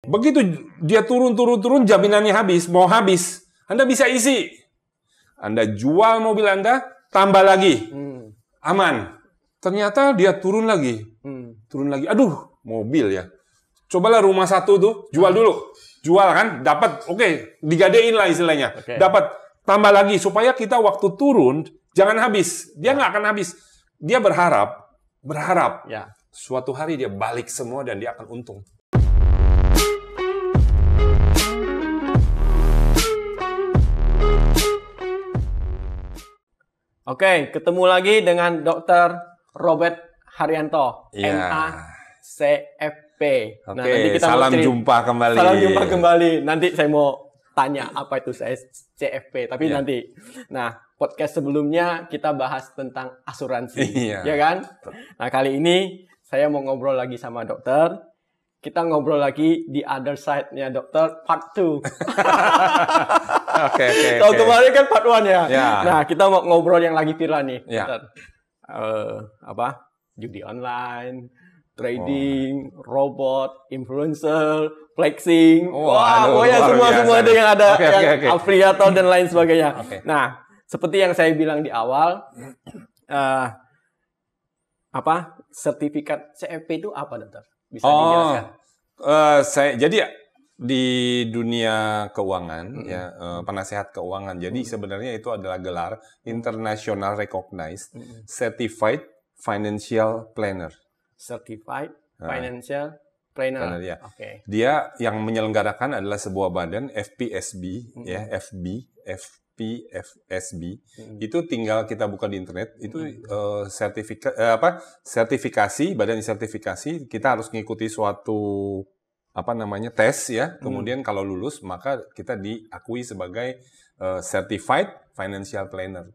Begitu dia turun, jaminannya habis, mau habis, Anda bisa isi. Anda jual mobil Anda, tambah lagi. Aman. Ternyata dia turun lagi. Aduh, mobil ya. Cobalah rumah satu tuh, jual dulu. Jual kan, dapat, oke, digadein lah istilahnya. Dapat, tambah lagi. Supaya kita waktu turun, jangan habis. Dia nggak akan habis. Dia berharap, suatu hari dia balik semua dan dia akan untung. Oke, ketemu lagi dengan Dr. Robert Haryanto, MA-CFP. Nah, nanti kita salam jumpa kembali. Salam jumpa kembali. Nanti saya mau tanya apa itu CFP, tapi nanti. Nah, podcast sebelumnya kita bahas tentang asuransi, ya kan? Nah, kali ini saya mau ngobrol lagi sama dokter. Kita ngobrol lagi di other side-nya dokter, part 2. Oke. Kalau kemarin kan part 1 ya. Nah, kita mau ngobrol yang lagi viral nih. Judi online, trading, robot, influencer, flexing. Pokoknya semua ada yang ada. Afiliator dan lain sebagainya. Nah, seperti yang saya bilang di awal, sertifikat CFP itu apa, dokter? Bisa dijelaskan? Jadi di dunia keuangan, penasehat keuangan. Jadi sebenarnya itu adalah gelar International Recognized Certified Financial Planner. Certified Financial Planner. Dia yang menyelenggarakan adalah sebuah badan FPSB, FPSB. Itu tinggal kita buka di internet. Itu sertifikasi, badan sertifikasi. Kita harus mengikuti suatu tes ya. Kemudian kalau lulus maka kita diakui sebagai certified financial planner.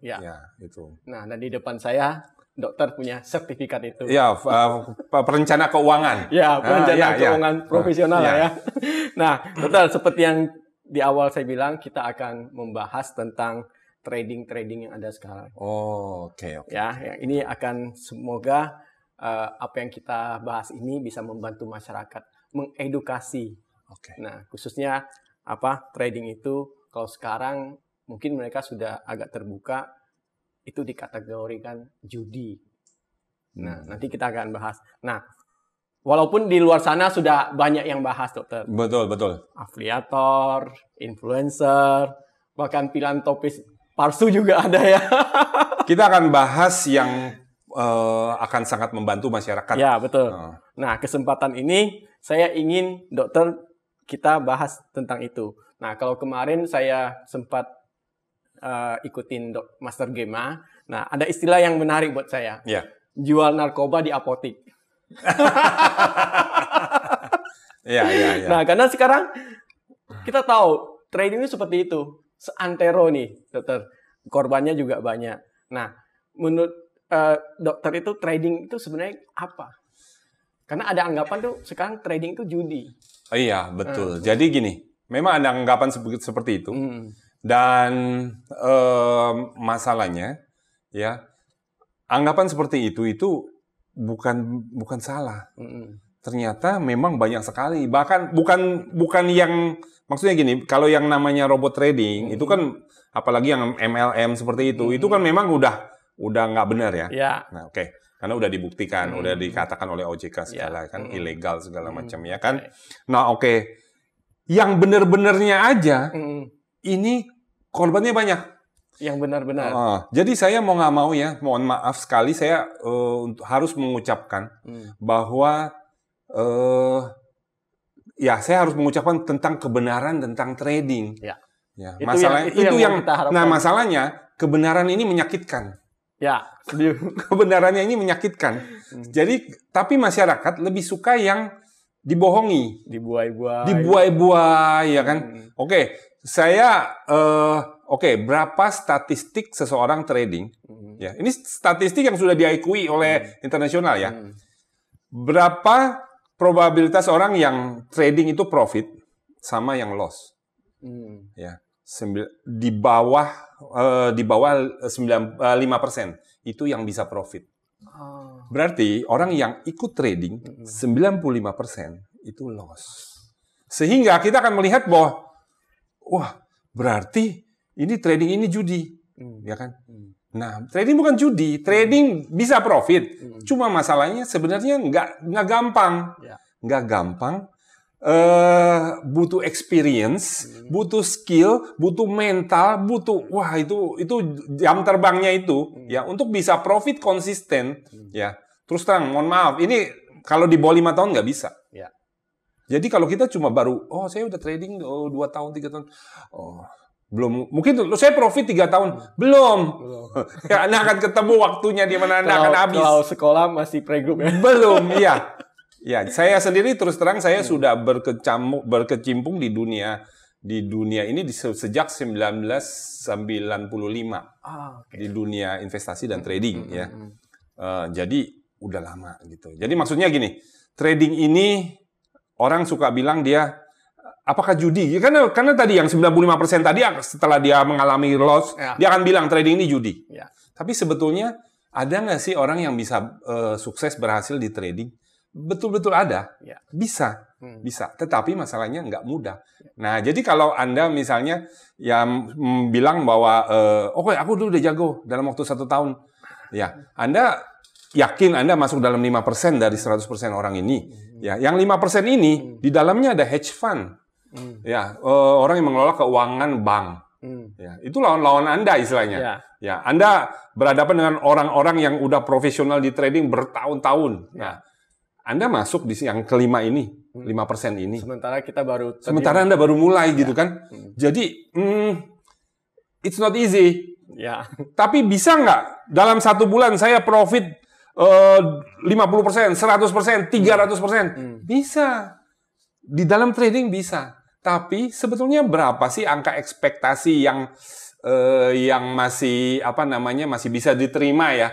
Itu. Nah, dan di depan saya dokter punya sertifikat itu. Perencana keuangan. Perencana keuangan profesional ya. Nah, dokter, seperti yang di awal saya bilang, kita akan membahas tentang trading yang ada sekarang. Oke. Ini akan semoga apa yang kita bahas ini bisa membantu masyarakat mengedukasi. Nah, khususnya trading itu kalau sekarang mungkin mereka sudah agak terbuka, itu dikategorikan judi. Nah, nanti kita akan bahas. Nah, walaupun di luar sana sudah banyak yang bahas, dokter. Betul. Afiliator, influencer, bahkan filantropis palsu juga ada ya. Kita akan bahas yang akan sangat membantu masyarakat. Ya, betul. Nah, kesempatan ini saya ingin dokter kita bahas tentang itu. Nah, kalau kemarin saya sempat ikutin Master Gema. Nah, ada istilah yang menarik buat saya. Jual narkoba di apotik. Nah, karena sekarang kita tahu trading itu seperti itu. Seantero nih, dokter. Korbannya juga banyak. Nah, menurut dokter itu trading itu sebenarnya apa? Karena ada anggapan tuh sekarang trading itu judi. Iya, betul. Jadi gini, memang ada anggapan seperti itu. Dan masalahnya, anggapan seperti itu bukan salah. Ternyata memang banyak sekali. Bahkan bukan yang, maksudnya gini, kalau yang namanya robot trading itu kan, apalagi yang MLM seperti itu kan memang udah nggak benar ya. Nah, karena udah dibuktikan, udah dikatakan oleh OJK segala kan ilegal segala macam ya kan. Nah, yang benar-benarnya aja ini korbannya banyak. Yang benar-benar. Jadi saya mau nggak mau ya, mohon maaf sekali saya harus mengucapkan bahwa saya harus mengucapkan tentang kebenaran tentang trading. Masalahnya kebenaran ini menyakitkan. Kebenarannya ini menyakitkan. Jadi, tapi masyarakat lebih suka yang dibohongi, dibuai-buai, ya kan? Berapa statistik seseorang trading? Ini statistik yang sudah diakui oleh internasional ya. Berapa probabilitas orang yang trading itu profit sama yang loss? Di bawah 5% itu yang bisa profit. Berarti orang yang ikut trading 95% itu loss. Sehingga kita akan melihat bahwa, wah, berarti ini trading ini judi, ya kan? Nah, trading bukan judi, trading bisa profit. Cuma masalahnya sebenarnya nggak gampang, nggak gampang. Butuh experience, butuh skill, butuh mental, butuh itu jam terbangnya itu ya untuk bisa profit konsisten ya. Terus terang, mohon maaf, ini kalau di bawah 5 tahun nggak bisa. Ya. Jadi kalau kita cuma baru, saya udah trading 2 tahun, 3 tahun, belum, mungkin saya profit 3 tahun, belum. Ya, Anda akan ketemu waktunya di mana Anda akan habis. Kalau sekolah masih playgroup ya? Belum, iya. Ya, saya sendiri terus terang saya sudah berkecimpung di dunia ini sejak 1995 di dunia investasi dan trading ya. Jadi udah lama gitu. Jadi maksudnya gini, trading ini orang suka bilang dia apakah judi? Karena tadi yang 95% tadi setelah dia mengalami loss, dia akan bilang trading ini judi. Ya. Tapi sebetulnya ada nggak sih orang yang bisa sukses berhasil di trading? Betul-betul ada, bisa. Tetapi masalahnya nggak mudah. Nah, jadi kalau Anda misalnya yang bilang bahwa, aku dulu udah jago dalam waktu 1 tahun, ya, Anda yakin Anda masuk dalam 5% dari 100% orang ini, ya, yang 5% ini di dalamnya ada hedge fund, ya, orang yang mengelola keuangan bank. Ya, itu lawan-lawan Anda istilahnya. Ya, Anda berhadapan dengan orang-orang yang udah profesional di trading bertahun-tahun. Nah, Anda masuk di yang kelima ini, 5% ini. Sementara Anda baru mulai gitu kan. Jadi, it's not easy. Ya. Tapi bisa nggak dalam 1 bulan saya profit 50%, 100%, 300%? Bisa. Di dalam trading bisa. Tapi sebetulnya berapa sih angka ekspektasi yang masih masih bisa diterima ya?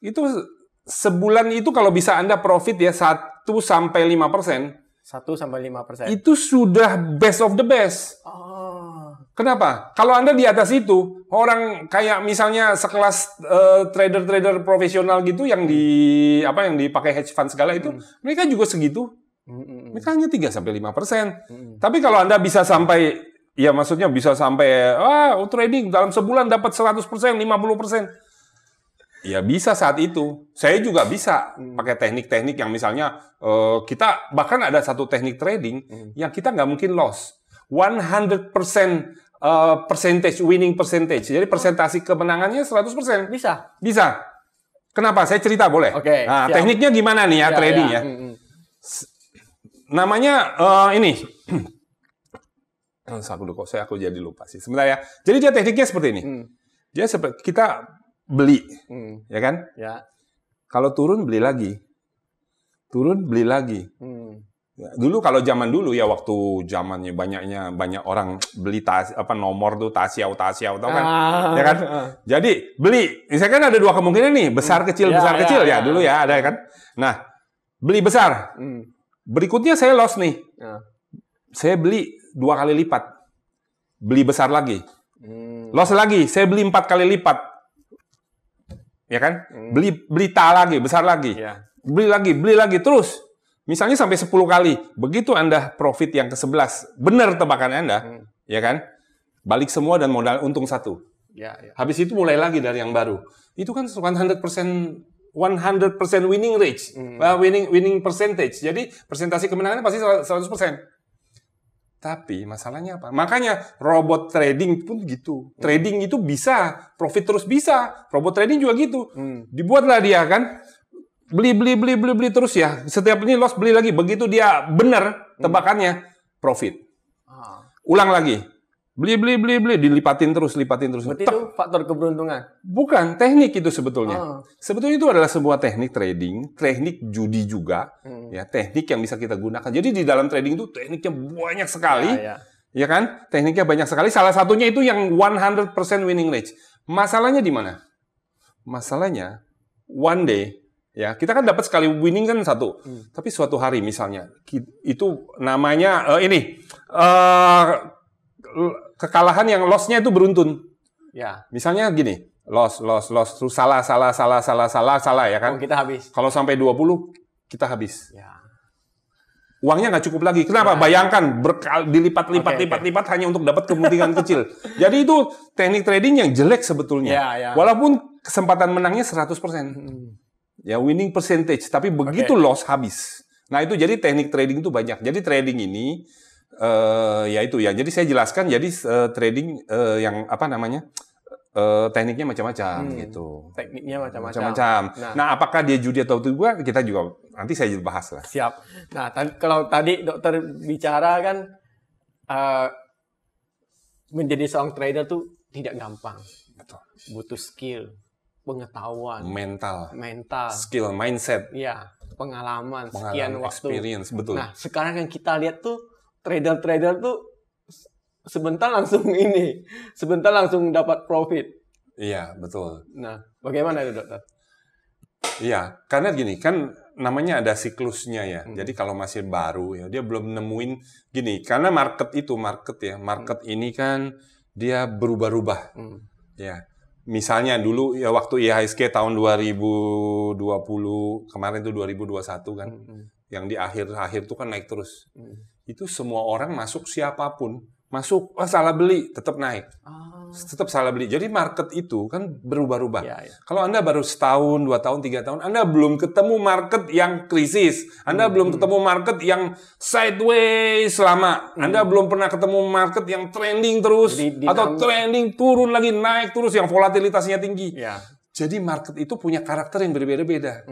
Itu sebulan itu kalau bisa Anda profit ya 1-5%. 1-5%. Itu sudah best of the best. Kenapa? Kalau Anda di atas itu, orang kayak misalnya sekelas trader-trader profesional gitu yang dipakai hedge fund segala itu, mereka juga segitu. Mereka hanya 3-5%. Tapi kalau Anda bisa sampai, ya maksudnya bisa sampai trading dalam sebulan dapat 100%, 50%. Ya bisa saat itu. Saya juga bisa pakai teknik-teknik yang misalnya kita bahkan ada satu teknik trading yang kita nggak mungkin loss. 100% winning percentage. Jadi persentase kemenangannya 100%. Bisa. Kenapa? Saya cerita boleh? Oke. Nah, tekniknya gimana nih ya trading ya? Namanya ini. Aku jadi lupa sih. Sebentar ya. Jadi dia tekniknya seperti ini. Dia seperti kita beli, ya kan? Ya. Kalau turun beli lagi, Ya, dulu kalau zaman dulu ya waktu zamannya banyak orang beli nomor tuh tasiau tahu kan, ya kan? Jadi beli, misalkan ada 2 kemungkinan nih, besar kecil dulu ya ada kan? Nah, beli besar, berikutnya saya loss nih, saya beli 2 kali lipat, beli besar lagi, loss lagi, saya beli 4 kali lipat. Ya kan? Beli lagi, besar lagi. Beli lagi terus. Misalnya sampai 10 kali. Begitu Anda profit yang ke-11, benar tebakan Anda, ya kan? Balik semua dan modal untung 1. Habis itu mulai lagi dari yang baru. Itu kan 100% winning rate, winning percentage. Jadi persentase kemenangannya pasti 100%. Tapi masalahnya apa? Makanya robot trading pun gitu. Trading itu bisa, profit terus bisa. Robot trading juga gitu. Dibuatlah dia kan, beli terus ya. Setiap ini loss beli lagi. Begitu dia benar tebakannya, profit. Ulang lagi. Beli, dilipatin terus. Berarti itu faktor keberuntungan? Bukan, teknik itu sebetulnya. Sebetulnya itu adalah sebuah teknik trading, teknik judi juga, ya, teknik yang bisa kita gunakan. Jadi di dalam trading itu tekniknya banyak sekali, ya kan? Tekniknya banyak sekali. Salah satunya itu yang 100% winning rate. Masalahnya di mana? Masalahnya one day, ya kita kan dapat sekali winning kan 1, tapi suatu hari misalnya itu namanya kekalahan yang loss-nya itu beruntun. Ya. Misalnya gini, loss, terus salah ya kan? Kita habis. Kalau sampai 20, kita habis. Ya. uangnya nggak cukup lagi. Kenapa? Bayangkan dilipat-lipat hanya untuk dapat keuntungan kecil. Jadi itu teknik trading yang jelek sebetulnya. Walaupun kesempatan menangnya 100%. Ya, winning percentage, tapi begitu loss habis. Nah, itu jadi teknik trading itu banyak. Jadi trading ini ya itu ya. Jadi saya jelaskan jadi trading yang apa namanya? Tekniknya macam-macam gitu. Tekniknya macam-macam. Nah, apakah dia judi atau tidak? Kita juga nanti saya bahas lah. Siap. Nah, kalau tadi dokter bicara kan menjadi seorang trader tuh tidak gampang. Betul. Butuh skill, pengetahuan, mental, skill, mindset, ya, pengalaman sekian waktu. Experience, betul. Nah, sekarang yang kita lihat tuh trader tuh sebentar langsung dapat profit. Iya, betul. Nah, bagaimana itu dokter? Iya, karena gini, kan namanya ada siklusnya ya. Jadi kalau masih baru ya, dia belum nemuin gini, karena market ini kan dia berubah-ubah. Ya. Misalnya dulu ya waktu IHSG tahun 2020, kemarin itu 2021 kan. Yang di akhir-akhir itu kan naik terus. Itu semua orang masuk, siapapun masuk, salah beli, tetap naik. Tetap salah beli. Jadi market itu kan berubah-ubah. Kalau Anda baru setahun, 2 tahun, 3 tahun, Anda belum ketemu market yang krisis. Anda belum ketemu market yang sideways lama. Anda belum pernah ketemu market yang trending terus. Atau trending turun lagi, naik terus, yang volatilitasnya tinggi. Jadi market itu punya karakter yang berbeda-beda.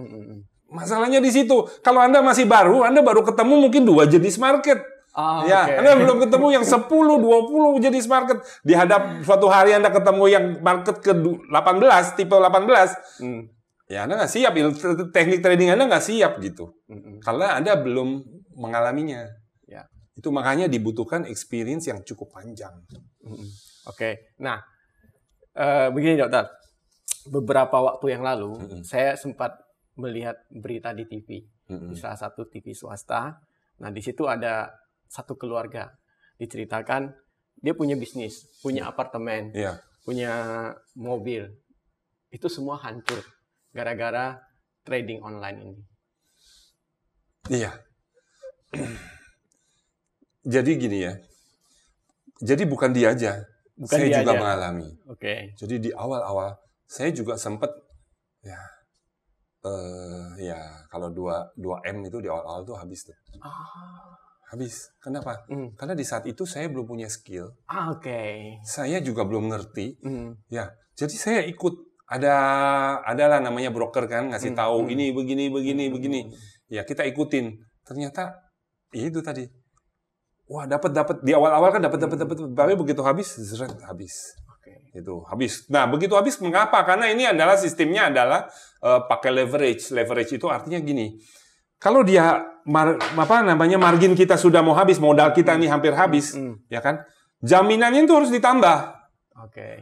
Masalahnya di situ. Kalau Anda masih baru, Anda baru ketemu mungkin 2 jenis market. Anda belum ketemu yang 10, 20 jenis market. Dihadap suatu hari Anda ketemu yang market ke-18, tipe 18, ya Anda nggak siap. Teknik trading Anda nggak siap gitu. Karena Anda belum mengalaminya. Itu makanya dibutuhkan experience yang cukup panjang. Nah, begini dokter. Beberapa waktu yang lalu, saya sempat melihat berita di TV. Di salah satu TV swasta. Nah, di situ ada satu keluarga diceritakan dia punya bisnis, punya apartemen, punya mobil, itu semua hancur gara-gara trading online ini. Iya. Jadi gini ya. Jadi bukan dia aja. Saya juga mengalami. Jadi di awal-awal saya juga sempat kalau 2M itu di awal-awal tuh habis tuh. Habis. Kenapa? Karena di saat itu saya belum punya skill. Saya juga belum ngerti. Ya, jadi saya ikut. Adalah namanya broker kan, ngasih tahu ini begini. Ya, kita ikutin. Ternyata ya itu tadi. Wah, dapat di awal-awal kan dapat. Tapi begitu habis, habis. Itu habis. Nah, begitu habis mengapa? Karena ini adalah sistemnya adalah pakai leverage. Leverage itu artinya gini. Kalau dia margin kita sudah mau habis, modal kita ini hampir habis, ya kan? Jaminannya itu harus ditambah.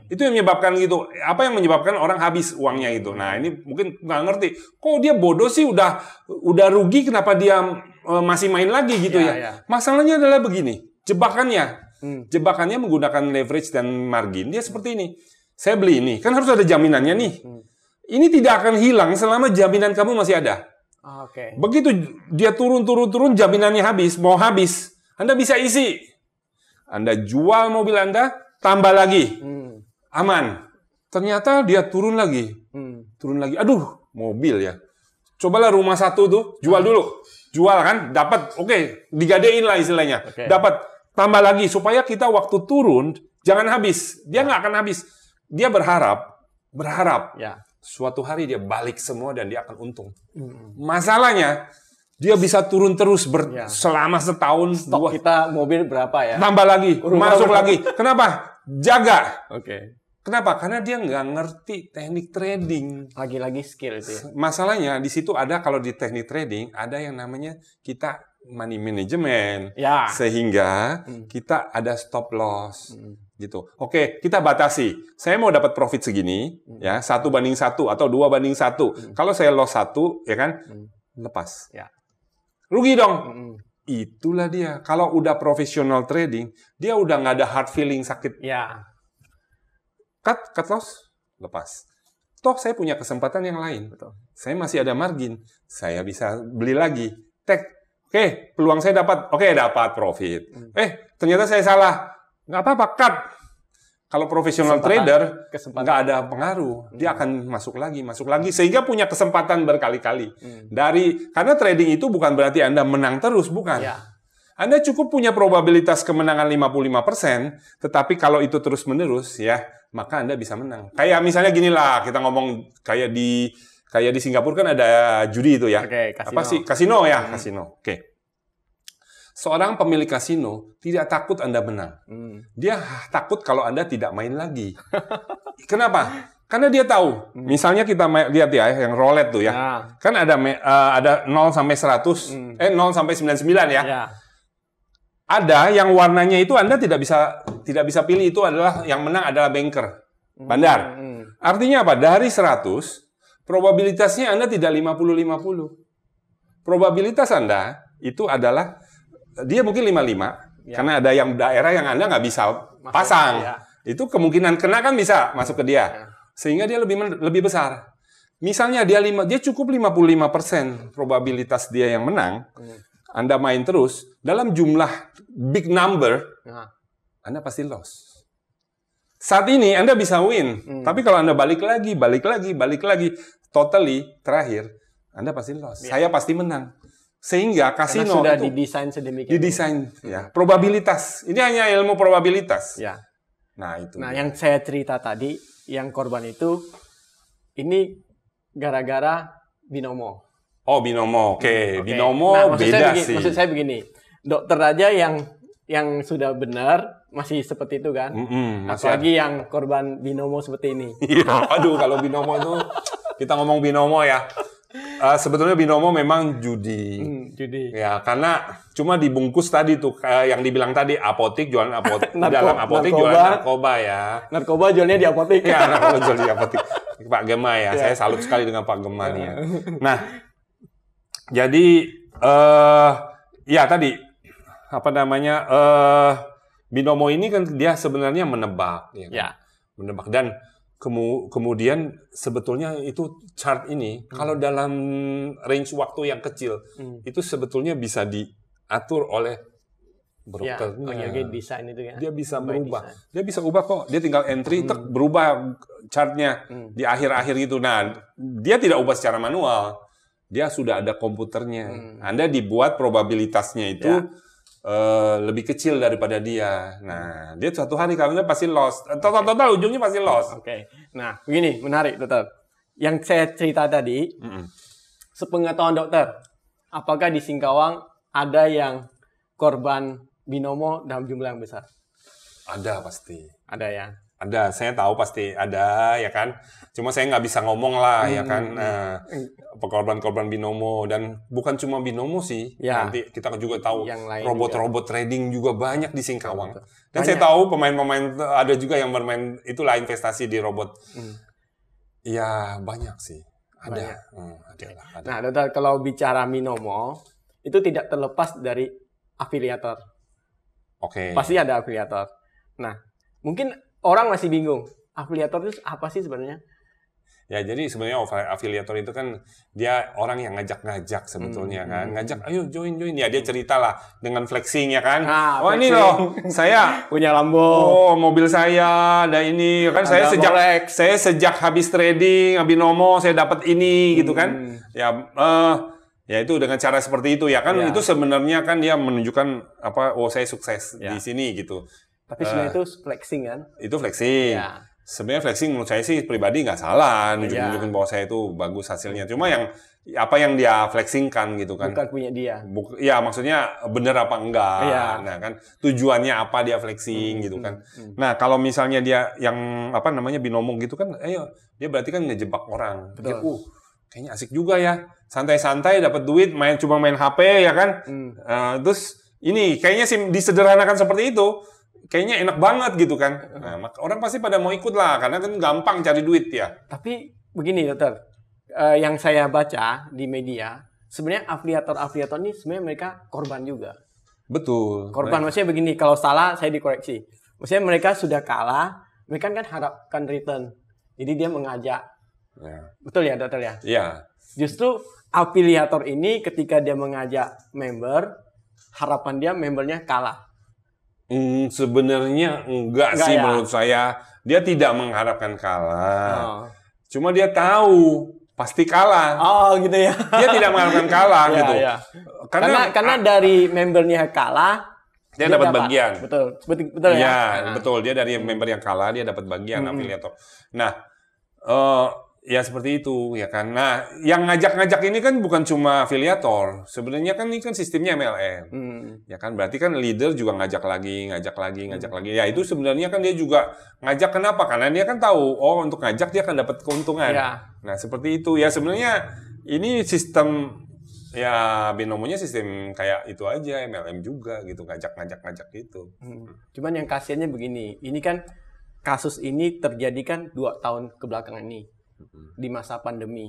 Itu yang menyebabkan gitu. Apa yang menyebabkan orang habis uangnya itu? Nah, ini mungkin nggak ngerti. Kok dia bodoh sih udah rugi, kenapa dia masih main lagi gitu ya? Masalahnya adalah begini, jebakannya. Jebakannya menggunakan leverage dan margin. Dia seperti ini. Saya beli ini, kan harus ada jaminannya nih. Ini tidak akan hilang selama jaminan kamu masih ada. Begitu dia turun, jaminannya habis, mau habis, Anda bisa isi. Anda jual mobil Anda, tambah lagi. Aman. Ternyata dia turun lagi. Aduh, mobil ya. Cobalah rumah satu tuh, jual dulu. Jual kan, dapat, digadein lah istilahnya. Dapat, tambah lagi. Supaya kita waktu turun, jangan habis. Dia nggak akan habis. Dia berharap. Suatu hari dia balik semua dan dia akan untung. Masalahnya, dia bisa turun terus selama setahun. Stok kita mobil berapa ya? Tambah lagi, masuk lagi. Kenapa? Jaga. Kenapa? Karena dia nggak ngerti teknik trading. Lagi-lagi skill itu ya? Masalahnya di situ ada, kalau di teknik trading, ada yang namanya kita money management. Sehingga kita ada stop loss. Gitu. Kita batasi. Saya mau dapat profit segini, ya 1:1 atau 2:1. Kalau saya loss 1, ya kan, lepas. Rugi dong. Itulah dia. Kalau udah profesional trading, dia udah nggak ada hard feeling sakit. Cut loss, lepas. Toh saya punya kesempatan yang lain. Saya masih ada margin. Saya bisa beli lagi. Oke, peluang saya dapat. Oke, dapat profit. Ternyata saya salah. Nggak apa-apa, cut. Kalau profesional trader, nggak ada pengaruh. Dia akan masuk lagi. Sehingga punya kesempatan berkali-kali. Karena trading itu bukan berarti Anda menang terus, bukan. Ya. Anda cukup punya probabilitas kemenangan 55%, tetapi kalau itu terus-menerus, ya, maka Anda bisa menang. Kayak misalnya gini lah, kita ngomong kayak di Singapura kan ada judi itu ya. Oke, kasino. Apa sih? Kasino ya, kasino. Oke. Seorang pemilik kasino tidak takut Anda menang. Dia takut kalau Anda tidak main lagi. Kenapa? Karena dia tahu. Misalnya kita lihat ya, yang roulette tuh ya. Nah. Kan ada 0 sampai 100, 0 sampai 99 ya. Ya. Ada yang warnanya itu Anda tidak bisa pilih, itu adalah yang menang adalah banker, bandar. Artinya apa? Dari 100 probabilitasnya Anda tidak 50-50. Probabilitas Anda itu adalah, dia mungkin 55, karena ada yang daerah yang Anda nggak bisa pasang. Itu kemungkinan kena kan bisa masuk ke dia. Sehingga dia lebih besar. Misalnya dia cukup 55% probabilitas dia yang menang, Anda main terus, dalam jumlah big number, Anda pasti loss. Saat ini Anda bisa win, tapi kalau Anda balik lagi, totally terakhir, Anda pasti loss. Saya pasti menang. Sehingga kasino sudah itu didesain sedemikian. Didesain, ya. Probabilitas. Ini hanya ilmu probabilitas. Ya. Nah, itu. Nah, yang saya cerita tadi, yang korban itu, ini gara-gara binomo. Oh, binomo. Oke. Binomo Nah, beda sih. Maksud saya begini, dokter aja yang sudah benar masih seperti itu kan. Apalagi yang korban binomo seperti ini. Iya, aduh, kalau binomo itu kita ngomong binomo ya. Sebetulnya binomo memang judi. Judi. Ya, karena cuma dibungkus tadi tuh yang dibilang tadi apotik jualan apotik dalam apotik jualan narkoba ya. Narkoba jualnya di apotik. Ya, narkoba jual di apotik. Pak Gema ya, saya salut sekali dengan Pak Gema nih ya. Nah, jadi ya tadi apa namanya binomo ini kan dia sebenarnya menebak, ya kan? Ya. Menebak dan kemudian sebetulnya itu chart ini kalau dalam range waktu yang kecil itu sebetulnya bisa diatur oleh brokernya. Ya, desain itu ya. Dia bisa berubah. Dia bisa ubah kok. Dia tinggal entry berubah chartnya di akhir-akhir itu. Nah, dia tidak ubah secara manual. Dia sudah ada komputernya. Anda dibuat probabilitasnya itu lebih kecil daripada dia. Nah, dia suatu hari kalau pasti loss. Total ujungnya pasti loss. Oke. Nah, begini, menarik, dokter. Yang saya cerita tadi, sepengetahuan dokter, apakah di Singkawang ada yang korban binomo dalam jumlah yang besar? Ada pasti. Ada ya? Ada, saya tahu pasti ada, ya kan. Cuma saya nggak bisa ngomong lah, ya kan. Korban-korban binomo. Dan bukan cuma binomo sih. Ya. Nanti kita juga tahu robot-robot trading juga banyak di Singkawang. Dan banyak. saya tahu pemain-pemain, ada juga yang bermain, itulah investasi di robot. Ya, banyak sih. Ada. Ada. Nah, dokter, kalau bicara binomo, itu tidak terlepas dari afiliator. Oke. Pasti ada afiliator. Nah, mungkin orang masih bingung, afiliator itu apa sih sebenarnya? Ya, jadi sebenarnya afiliator itu kan dia orang yang ngajak-ngajak sebetulnya kan. Ngajak, ayo join. Ya, dia cerita lah dengan flexing ya kan. Nah, ini loh, saya punya Lambo. Oh, mobil saya ada ini. Kan saya sejak habis trading, binomo, saya dapat ini gitu kan. Ya itu dengan cara seperti itu ya kan. Itu sebenarnya kan dia menunjukkan saya sukses di sini gitu. Tapi sebenarnya itu flexing kan? Itu flexing. Ya. Sebenarnya flexing menurut saya sih pribadi nggak salah, nunjukin bahwa saya itu bagus hasilnya. Cuma apa yang dia flexingkan gitu kan. Bukan punya dia. Ya maksudnya bener apa enggak. Nah kan tujuannya apa dia flexing gitu kan. Nah kalau misalnya dia yang binomo gitu kan, dia berarti kan ngejebak orang. Dia, kayaknya asik juga ya. Santai-santai dapat duit, cuma main HP ya kan. Terus ini kayaknya disederhanakan seperti itu. Kayaknya enak banget gitu kan. Nah, orang pasti pada mau ikut lah, karena kan gampang cari duit ya. Tapi begini dokter, yang saya baca di media, sebenarnya afiliator ini sebenarnya mereka korban juga. Betul. Korban maksudnya begini, kalau salah saya dikoreksi. Maksudnya mereka sudah kalah, mereka kan harapkan return. Jadi dia mengajak. Betul ya dokter ya? Iya. Justru afiliator ini ketika dia mengajak member, harapan dia membernya kalah. Sebenarnya enggak sih ya? Menurut saya. Dia tidak mengharapkan kalah. Cuma dia tahu pasti kalah. Oh gitu ya. Dia tidak mengharapkan kalah gitu. Ya. Karena dari membernya kalah, dia dapat bagian. Betul ya. Betul. Dia dari member yang kalah dia dapat bagian afiliator. Nah, ya seperti itu ya kan. Nah, yang ngajak-ngajak ini kan bukan cuma afiliator. Sebenarnya kan ini kan sistemnya MLM. Ya kan, berarti kan leader juga ngajak lagi. Ya itu sebenarnya kan dia juga ngajak, kenapa? Karena dia kan tahu, untuk ngajak dia akan dapat keuntungan. Ya. Nah, seperti itu. Ya sebenarnya ini sistem binomonya sistem kayak itu aja, MLM juga gitu, ngajak gitu. Cuman yang kasihannya begini, ini kan kasus ini terjadi kan 2 tahun kebelakangan ini. Di masa pandemi.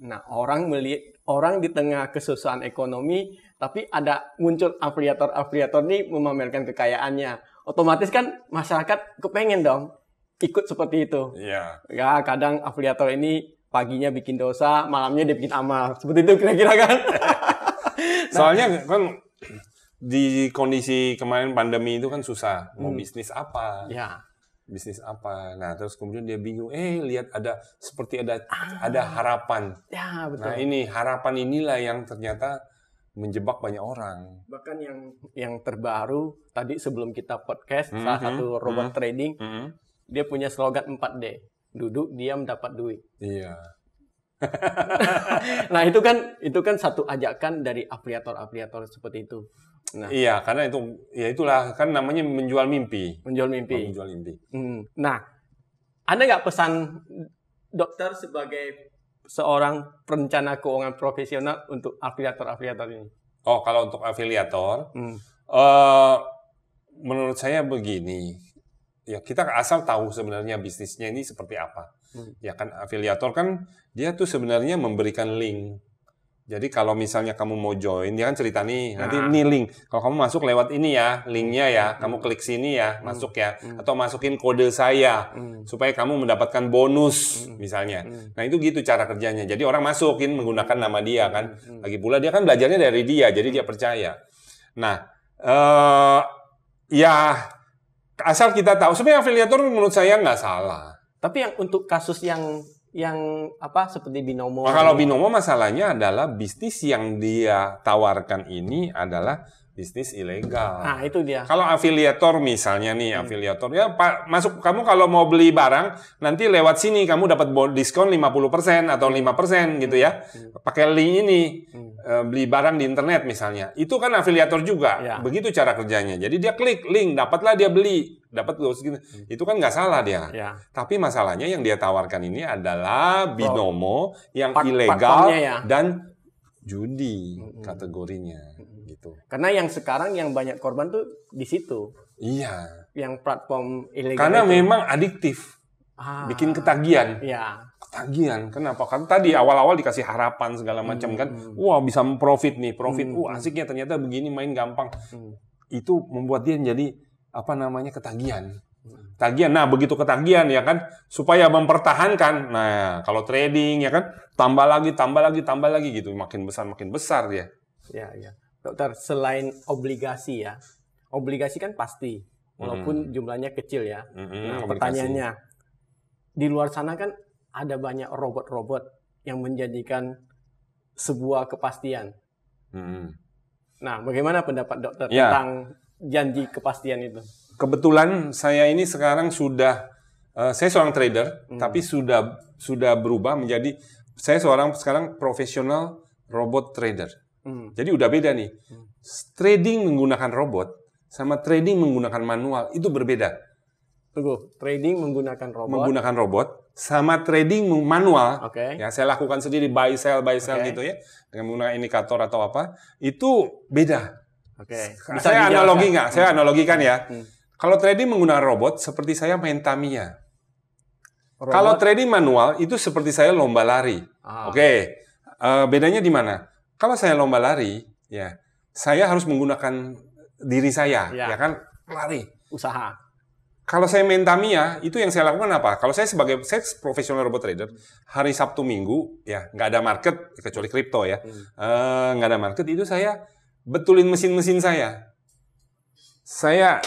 Nah, orang di tengah kesusahan ekonomi, tapi ada muncul afiliator ini memamerkan kekayaannya. Otomatis kan masyarakat kepengen dong ikut seperti itu. Ya, kadang afiliator ini paginya bikin dosa, malamnya dia bikin amal. Seperti itu kira-kira kan. Soalnya kan di kondisi kemarin pandemi itu kan susah. Mau bisnis apa? Bisnis apa? Nah, terus kemudian dia bingung. Lihat seperti ada harapan. Ya, betul. Nah, ini harapan inilah yang ternyata menjebak banyak orang. Bahkan yang terbaru tadi sebelum kita podcast, salah satu robot trading, dia punya slogan 4D. Duduk, diam, dapat duit. Iya. Nah, itu kan satu ajakan dari afiliator seperti itu. Nah. Iya, karena itulah kan namanya menjual mimpi. Menjual mimpi. Nah, ada nggak pesan dokter sebagai seorang perencana keuangan profesional untuk afiliator ini? Kalau untuk afiliator, menurut saya begini, ya kita asal tahu sebenarnya bisnisnya ini seperti apa. Ya kan afiliator kan dia tuh sebenarnya memberikan link. Jadi kalau misalnya kamu mau join, dia kan cerita nih, nanti ini link. Kalau kamu masuk lewat ini ya, linknya ya, kamu klik sini ya, masuk ya. Atau masukin kode saya, supaya kamu mendapatkan bonus, misalnya. Nah itu gitu cara kerjanya. Jadi orang masukin menggunakan nama dia kan. Lagi pula dia kan belajarnya dari dia, jadi dia percaya. Nah, ya asal kita tahu, sebenarnya afiliator menurut saya nggak salah. Tapi yang untuk kasus yang seperti binomo. Kalau binomo masalahnya adalah bisnis yang dia tawarkan ini adalah bisnis ilegal. Nah, itu dia. Kalau afiliator misalnya nih, afiliator ya masuk, kamu kalau mau beli barang nanti lewat sini kamu dapat diskon 50% atau 5% gitu ya. Pakai link ini. Beli barang di internet misalnya. Itu kan afiliator juga. Begitu cara kerjanya. Jadi dia klik link, dapatlah dia beli. Dapat gitu. Itu kan nggak salah dia. Tapi masalahnya yang dia tawarkan ini adalah binomo yang ilegal dan judi kategorinya gitu. Karena yang sekarang yang banyak korban tuh di situ. Iya. Yang platform ilegal. Karena memang adiktif. Bikin ketagihan. Ketagihan. Kenapa? Karena tadi awal-awal dikasih harapan segala macam kan. Wah, bisa profit nih, profit. Asiknya ternyata begini, main gampang. Itu membuat dia menjadi ketagihan. Tagihan. Nah, begitu ketagihan ya kan, supaya mempertahankan. Nah, kalau trading ya kan, tambah lagi gitu, makin besar dia. Ya. Dokter, selain obligasi ya. Obligasi kan pasti, walaupun jumlahnya kecil ya. Nah, pertanyaannya, di luar sana kan ada banyak robot-robot yang menjanjikan sebuah kepastian. Nah, bagaimana pendapat dokter tentang janji kepastian itu? Kebetulan saya ini sekarang saya seorang trader, tapi sudah berubah menjadi saya sekarang profesional robot trader. Jadi udah beda nih. Trading menggunakan robot sama trading menggunakan manual itu berbeda. Tunggu, trading menggunakan robot sama trading manual. Okay. Ya, saya lakukan sendiri buy sell gitu ya, dengan menggunakan indikator atau apa, itu beda. Saya analogikan ya. Kalau trading menggunakan robot, seperti saya main Tamiya. Kalau trading manual, itu seperti saya lomba lari. Bedanya di mana? Kalau saya lomba lari, ya saya harus menggunakan diri saya, ya kan, lari. Usaha. kalau saya main Tamiya, itu yang saya lakukan apa? Kalau saya profesional robot trader, hari Sabtu Minggu, ya nggak ada market, kecuali kripto ya, nggak ada market, itu saya betulin mesin-mesin saya. Saya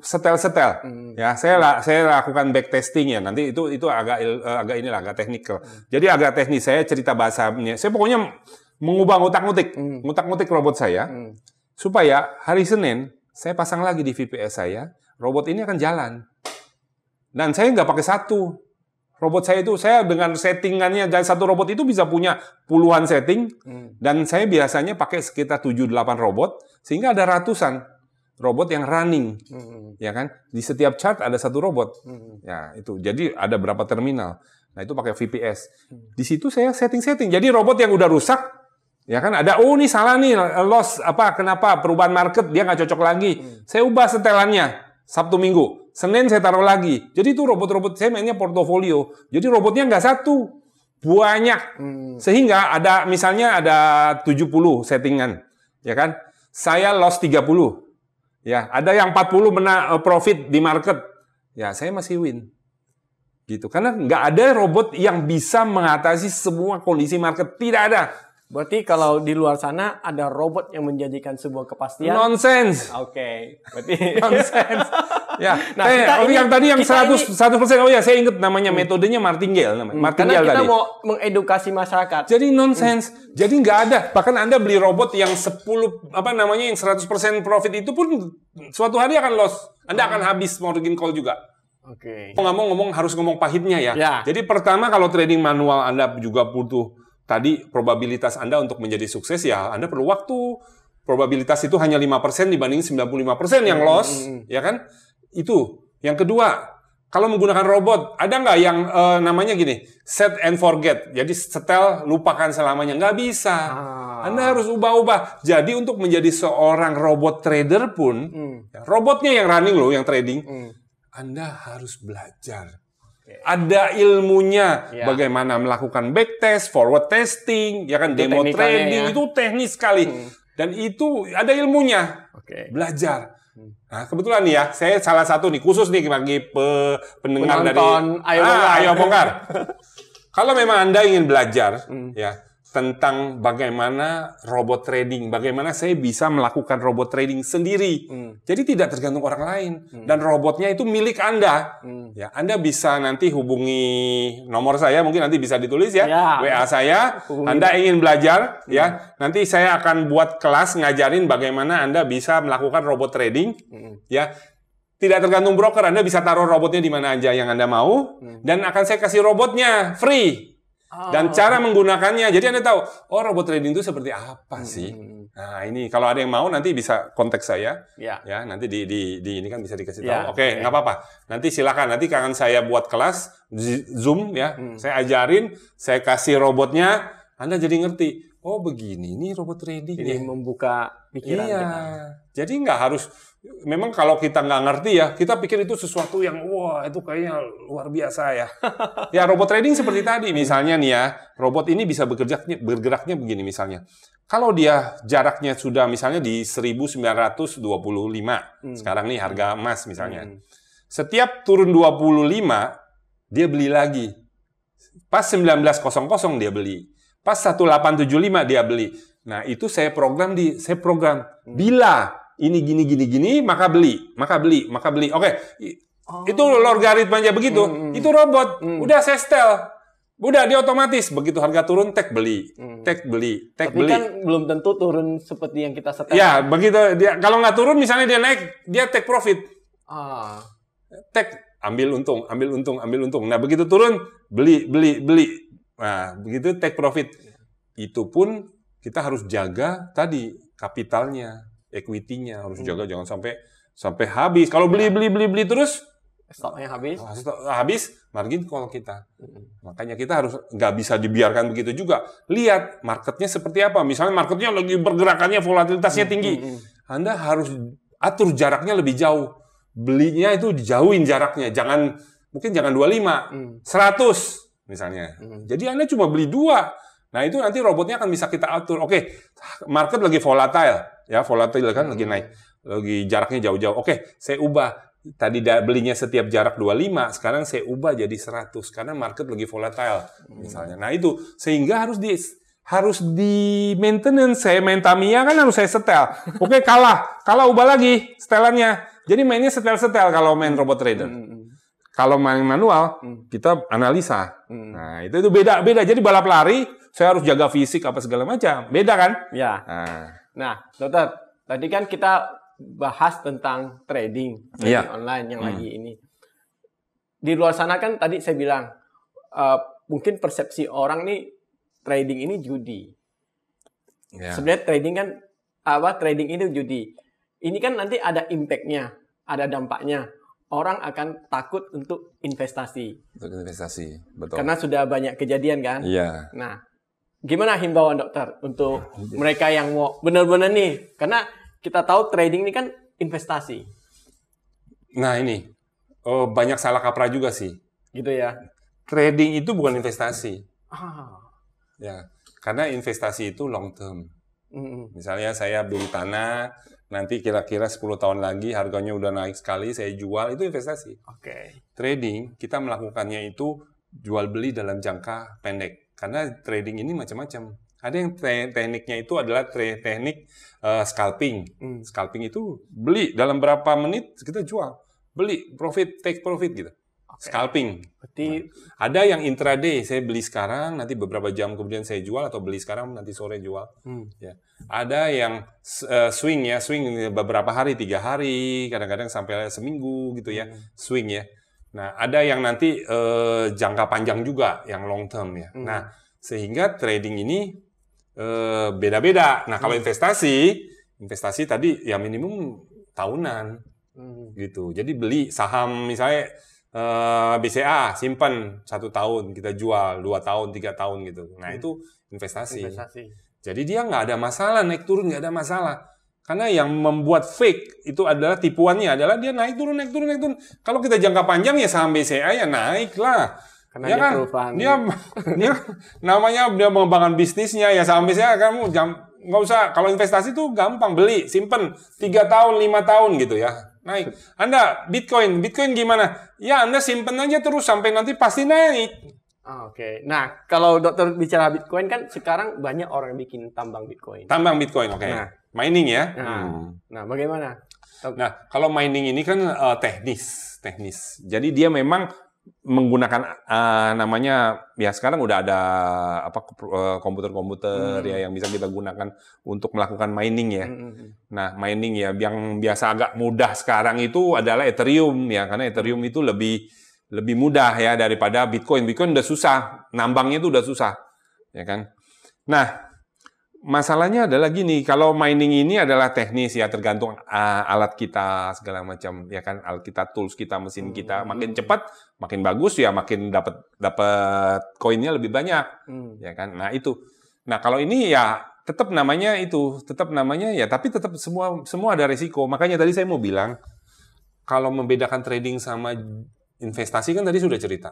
setel, ya saya lakukan backtesting ya. Nanti itu agak teknikal. Jadi agak teknis. Saya cerita bahasanya. Saya pokoknya mengubah ngutak-ngutik robot saya supaya hari Senin saya pasang lagi di VPS saya. Robot ini akan jalan. Dan saya nggak pakai satu. Robot saya itu, saya dengan settingannya, dan satu robot itu bisa punya puluhan setting. Dan saya biasanya pakai sekitar 7-8 robot, sehingga ada ratusan robot yang running. Ya kan? Di setiap chart ada satu robot. Ya, itu. Jadi ada berapa terminal. Nah, itu pakai VPS. Di situ saya setting-setting. Jadi robot yang udah rusak, ya kan, ada, ini salah nih, loss, kenapa, perubahan market, dia nggak cocok lagi. Saya ubah setelannya. Sabtu Minggu, Senin saya taruh lagi. Jadi itu robot-robot saya mainnya portofolio. Jadi robotnya nggak satu, banyak. Sehingga ada misalnya ada 70 settingan, ya kan? Saya loss 30. Ya, ada yang 40 profit di market. Ya, saya masih win. Gitu. Karena nggak ada robot yang bisa mengatasi semua kondisi market, tidak ada. Berarti kalau di luar sana ada robot yang menjanjikan sebuah kepastian. Nonsense. Oke. Berarti nonsense. Ya. Nah, yang tadi 100%. Oh ya, saya ingat namanya metodenya Martingale namanya. Karena kita mau mengedukasi masyarakat. Jadi nonsense. Jadi nggak ada. Bahkan Anda beli robot yang 100% profit itu pun suatu hari akan loss. Anda akan habis margin call juga. Oke. Harus ngomong pahitnya ya. Jadi pertama kalau trading manual Anda juga butuh tadi probabilitas Anda untuk menjadi sukses ya, Anda perlu waktu. Probabilitas itu hanya 5% dibanding 95% yang loss, ya kan? Itu. Yang kedua, kalau menggunakan robot, ada nggak yang namanya gini, set and forget. Jadi setel, lupakan selamanya. Nggak bisa. Anda harus ubah-ubah. Jadi untuk menjadi seorang robot trader pun, robotnya yang running loh, yang trading, Anda harus belajar. Ada ilmunya, bagaimana melakukan backtest, forward testing, ya kan, demo trading, itu teknis sekali. Dan itu ada ilmunya. Belajar. Nah, kebetulan nih ya, saya salah satu nih, khusus nih bagi pendengar dari Ayo Bongkar. Kalau memang Anda ingin belajar, ya, tentang bagaimana robot trading, bagaimana saya bisa melakukan robot trading sendiri. Jadi tidak tergantung orang lain. Dan robotnya itu milik Anda. Ya, Anda bisa nanti hubungi nomor saya, mungkin nanti bisa ditulis ya, WA saya. Anda ingin belajar, ya, nanti saya akan buat kelas ngajarin bagaimana Anda bisa melakukan robot trading. Ya, tidak tergantung broker, Anda bisa taruh robotnya di mana aja yang Anda mau, dan akan saya kasih robotnya free. Dan cara menggunakannya, jadi Anda tahu, robot trading itu seperti apa sih? Nah, ini kalau ada yang mau nanti bisa kontak saya, ya nanti di ini kan bisa dikasih tahu. Oke, nggak apa-apa. Nanti silakan, nanti akan saya buat kelas Zoom ya, saya ajarin, saya kasih robotnya, Anda jadi ngerti. Oh begini, ini robot trading. Jadi membuka pikiran kita. Jadi nggak harus. Memang kalau kita nggak ngerti ya, kita pikir itu sesuatu yang wah itu kayaknya luar biasa ya. Ya robot trading seperti tadi misalnya nih ya, robot ini bisa bergeraknya begini misalnya. Kalau dia jaraknya sudah misalnya di 1925, sekarang nih harga emas misalnya. Setiap turun 25, dia beli lagi. Pas 1900 dia beli. Pas 1875 dia beli. Nah itu saya program. Bila ini gini, maka beli. Oke, itu logaritmanya begitu. Itu robot. Udah saya setel. Udah dia otomatis. Begitu harga turun, tek beli. Tapi kan belum tentu turun seperti yang kita setel. Ya, begitu. Kalau nggak turun, misalnya dia naik, dia take profit. Ambil untung. Nah, begitu turun, beli. Nah, begitu take profit. Itu pun kita harus jaga tadi kapitalnya. Equity-nya harus jaga, jangan sampai habis. Kalau beli terus stoknya habis margin call kita. Makanya kita harus nggak bisa dibiarkan begitu juga. Lihat marketnya seperti apa. Misalnya marketnya lagi bergerakannya volatilitasnya tinggi, Anda harus atur jaraknya lebih jauh. Belinya itu dijauhin jaraknya, mungkin jangan 25, 100 misalnya. Jadi Anda cuma beli 2. Nah, itu nanti robotnya akan bisa kita atur. Oke, market lagi volatile. Ya, volatile kan lagi naik. Lagi jaraknya jauh-jauh. Oke, saya ubah. tadi belinya setiap jarak 25, sekarang saya ubah jadi 100 karena market lagi volatile misalnya. Nah itu sehingga harus di maintenance. Saya main Tamiya kan harus saya setel. Oke, kalah ubah lagi setelannya. Jadi mainnya setel-setel kalau main robot trader. Kalau main manual, kita analisa. Nah, itu beda-beda. Jadi balap lari, saya harus jaga fisik apa segala macam. Beda kan? Ya. Nah, dokter, tadi kan kita bahas tentang trading online yang lagi ini. Di luar sana kan tadi saya bilang, mungkin persepsi orang nih, trading ini judi. Sebenarnya trading ini judi. Ini kan nanti ada impact-nya, ada dampaknya. Orang akan takut untuk investasi. Untuk investasi, betul. Karena sudah banyak kejadian kan? Iya. Nah, gimana himbauan dokter untuk mereka yang mau benar-benar nih? Karena kita tahu trading ini kan investasi. Nah ini, banyak salah kaprah juga sih. Gitu ya? Trading itu bukan investasi. Ya, karena investasi itu long term. Misalnya saya beli tanah, nanti kira-kira 10 tahun lagi harganya udah naik sekali, saya jual, itu investasi. Trading, kita melakukannya itu jual beli dalam jangka pendek. Karena trading ini macam-macam. Ada yang tekniknya itu adalah teknik scalping. Scalping itu beli dalam berapa menit kita jual. Beli, take profit gitu. Scalping. Berarti ada yang intraday, saya beli sekarang, nanti beberapa jam kemudian saya jual, atau beli sekarang, nanti sore jual. Ya. Ada yang swing beberapa hari, 3 hari, kadang-kadang sampai seminggu gitu ya, swing ya. Nah, ada yang nanti jangka panjang juga, yang long term ya. Nah, sehingga trading ini beda-beda. Nah, kalau investasi tadi ya minimum tahunan gitu. Jadi beli saham misalnya BCA, simpan 1 tahun, kita jual 2 tahun, 3 tahun gitu. Nah, itu investasi. Jadi dia nggak ada masalah, naik turun nggak ada masalah. Karena yang membuat fake itu adalah tipuannya adalah dia naik turun. Kalau kita jangka panjang ya saham BCA ya naik lah. Karena ya kan? Dia namanya dia mengembangkan bisnisnya ya saham BCA kamu nggak usah. Kalau investasi tuh gampang, beli, simpen 3 tahun, 5 tahun gitu ya. Naik. Anda Bitcoin gimana? Ya Anda simpen aja terus sampai nanti pasti naik. Nah, kalau dokter bicara Bitcoin kan sekarang banyak orang yang bikin tambang Bitcoin. Nah, mining ya. Nah, bagaimana? Nah, kalau mining ini kan teknis. Jadi dia memang menggunakan namanya ya sekarang udah ada komputer ya yang bisa kita gunakan untuk melakukan mining ya. Nah, mining ya yang biasa agak mudah sekarang itu adalah Ethereum ya, karena Ethereum itu lebih mudah ya daripada Bitcoin. Bitcoin udah susah, nambangnya itu udah susah, ya kan? Nah, masalahnya adalah gini, kalau mining ini adalah teknis ya, tergantung alat kita segala macam, ya kan? Alat kita, tools kita, mesin kita, makin cepat, makin bagus ya, makin dapat koinnya lebih banyak, ya kan? Nah itu. Nah kalau ini ya tetap namanya ya, tapi tetap semua ada risiko. Makanya tadi saya mau bilang, kalau membedakan trading sama investasi kan tadi sudah cerita.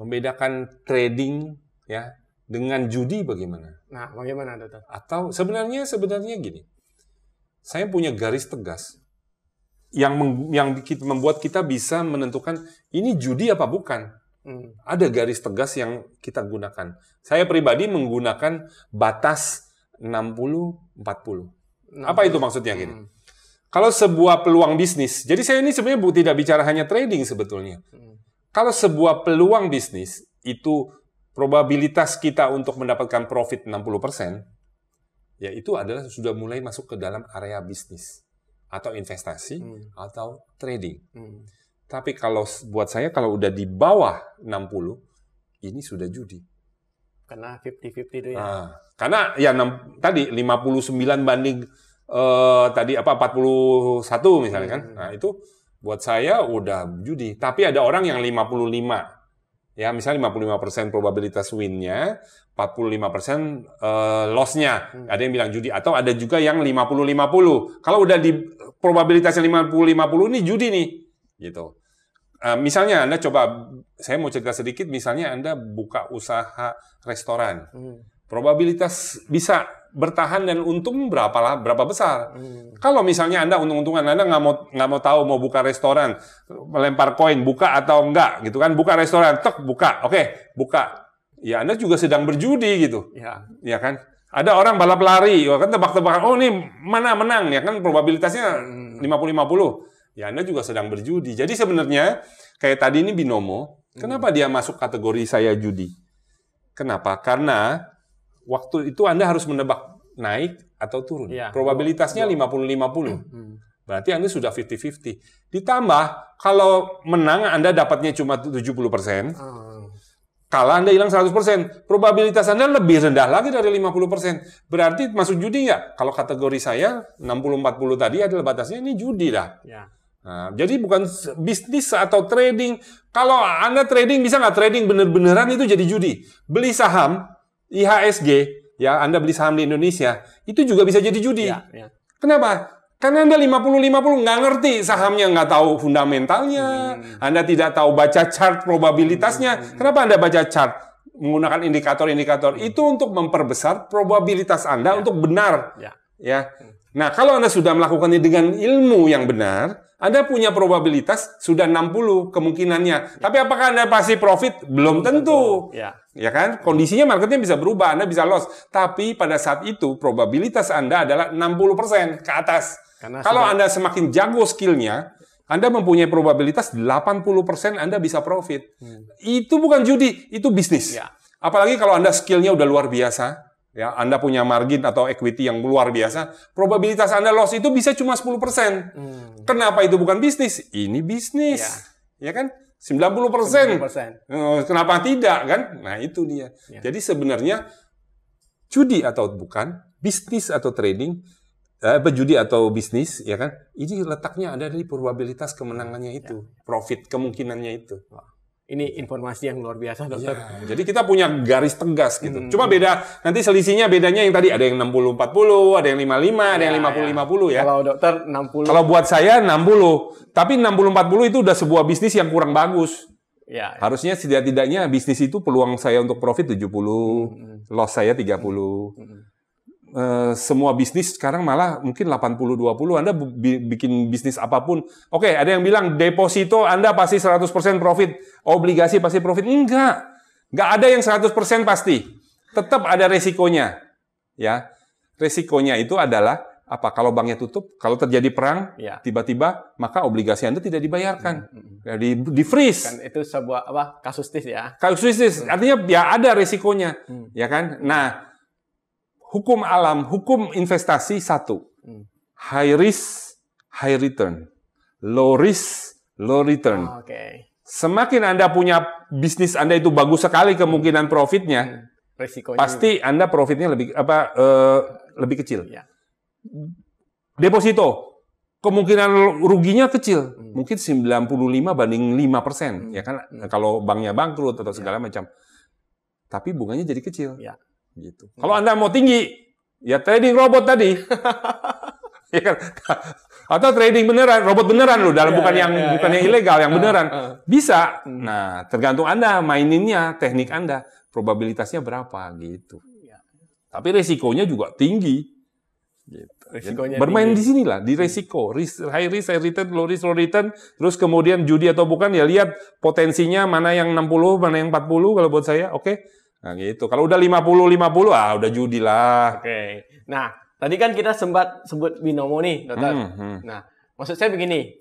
Membedakan trading ya dengan judi bagaimana? Nah, bagaimana dokter? Atau sebenarnya gini. Saya punya garis tegas yang membuat kita bisa menentukan ini judi apa bukan. Ada garis tegas yang kita gunakan. Saya pribadi menggunakan batas 60-40. Apa itu maksudnya gini? Kalau sebuah peluang bisnis, jadi saya ini sebenarnya tidak bicara hanya trading sebetulnya. Kalau sebuah peluang bisnis, itu probabilitas kita untuk mendapatkan profit 60%, ya itu adalah sudah mulai masuk ke dalam area bisnis. Atau investasi, atau trading. Tapi kalau buat saya, kalau udah di bawah 60, ini sudah judi. Karena 50-50 itu ya? Karena ya tadi 59 banding 41 misalnya kan. Nah, itu buat saya udah judi. Tapi ada orang yang 55. Ya, misalnya 55% probabilitas win-nya, 45% loss-nya. Ada yang bilang judi. Atau ada juga yang 50-50. Kalau udah di probabilitasnya 50-50 ini judi nih. Gitu. Misalnya Anda coba, saya mau cerita sedikit, misalnya Anda buka usaha restoran. probabilitas bisa bertahan dan untung berapa besar. Kalau misalnya Anda untung-untungan, Anda nggak mau tahu mau buka restoran, melempar koin, buka atau enggak, gitu kan? Buka restoran, tek, buka, oke, buka. Ya Anda juga sedang berjudi gitu, ya kan? Ada orang balap lari, kan tebak-tebakan, oh ini mana menang, ya kan? Probabilitasnya 50-50. Ya Anda juga sedang berjudi. Jadi sebenarnya kayak tadi ini binomo, kenapa dia masuk kategori saya judi? Kenapa? Karena waktu itu Anda harus menebak naik atau turun. Probabilitasnya 50-50. Berarti Anda sudah 50-50. Ditambah, kalau menang Anda dapatnya cuma 70%, kalah Anda hilang 100%. Probabilitas Anda lebih rendah lagi dari 50%. Berarti masuk judi nggak? Kalau kategori saya, 60-40 tadi adalah batasnya, ini judi dah. Nah, jadi bukan bisnis atau trading. Kalau Anda trading, bisa nggak trading bener-beneran itu jadi judi? Beli saham, IHSG, ya Anda beli saham di Indonesia, itu juga bisa jadi judi. Kenapa? Karena Anda 50-50 nggak ngerti sahamnya, nggak tahu fundamentalnya, Anda tidak tahu baca chart probabilitasnya. Kenapa Anda baca chart? Menggunakan indikator-indikator itu untuk memperbesar probabilitas Anda untuk benar. Ya. Nah, kalau Anda sudah melakukannya dengan ilmu yang benar, Anda punya probabilitas sudah 60 kemungkinannya. Tapi apakah Anda pasti profit? Belum tentu. Ya kan? Kondisinya marketnya bisa berubah, Anda bisa loss. Tapi pada saat itu probabilitas Anda adalah 60% ke atas. Kalau Anda semakin jago skillnya, Anda mempunyai probabilitas 80% Anda bisa profit. Itu bukan judi, itu bisnis. Apalagi kalau Anda skillnya udah luar biasa. Ya, Anda punya margin atau equity yang luar biasa, probabilitas Anda loss itu bisa cuma 10%. Kenapa itu bukan bisnis? Ini bisnis. Ya kan? 90%. Kenapa tidak kan? Nah, itu dia. Jadi sebenarnya judi atau bukan, bisnis atau trading, judi atau bisnis, ya kan? Ini letaknya ada di probabilitas kemenangannya itu, profit kemungkinannya itu. Ini informasi yang luar biasa, dokter. Jadi kita punya garis tegas gitu. Cuma beda, nanti selisihnya bedanya yang tadi ada yang 60-40, ada yang 55, ada yang 50-50 ya. Kalau dokter 60. Kalau buat saya 60. Tapi 60-40 itu udah sebuah bisnis yang kurang bagus. Harusnya setidaknya bisnis itu peluang saya untuk profit 70, loss saya 30. Semua bisnis sekarang malah mungkin 80-20. Anda bikin bisnis apapun. Oke, ada yang bilang deposito Anda pasti 100% profit. Obligasi pasti profit. Enggak ada yang 100% pasti. Tetap ada resikonya. Ya, resikonya itu adalah apa? Kalau banknya tutup, kalau terjadi perang, tiba-tiba maka obligasi Anda tidak dibayarkan. Di freeze. Kan itu sebuah kasustis ya. Kasustis. Artinya ya ada resikonya. Ya kan? Nah, hukum alam, hukum investasi satu. High risk, high return. Low risk, low return. Semakin Anda punya bisnis Anda itu bagus sekali kemungkinan profitnya, resikonya pasti Anda profitnya lebih kecil. Deposito, kemungkinan ruginya kecil. Mungkin 95 banding 5%. Ya kan? Kalau banknya bangkrut atau segala macam. Tapi bunganya jadi kecil. Gitu. Kalau Anda mau tinggi, ya trading robot tadi. Ya kan? Atau trading beneran, robot beneran loh, bukan yang ilegal, yang beneran. Bisa. Nah, tergantung Anda maininnya, teknik Anda, probabilitasnya berapa gitu. Tapi resikonya juga tinggi. Gitu. Bermain di sinilah, di resiko, high risk, high return, low risk, low return, terus kemudian judi atau bukan, ya lihat potensinya mana yang 60, mana yang 40 kalau buat saya, oke. Nah gitu. Kalau udah 50-50, udah judi lah. Nah, tadi kan kita sempat sebut binomo nih, dokter. Nah, maksud saya begini,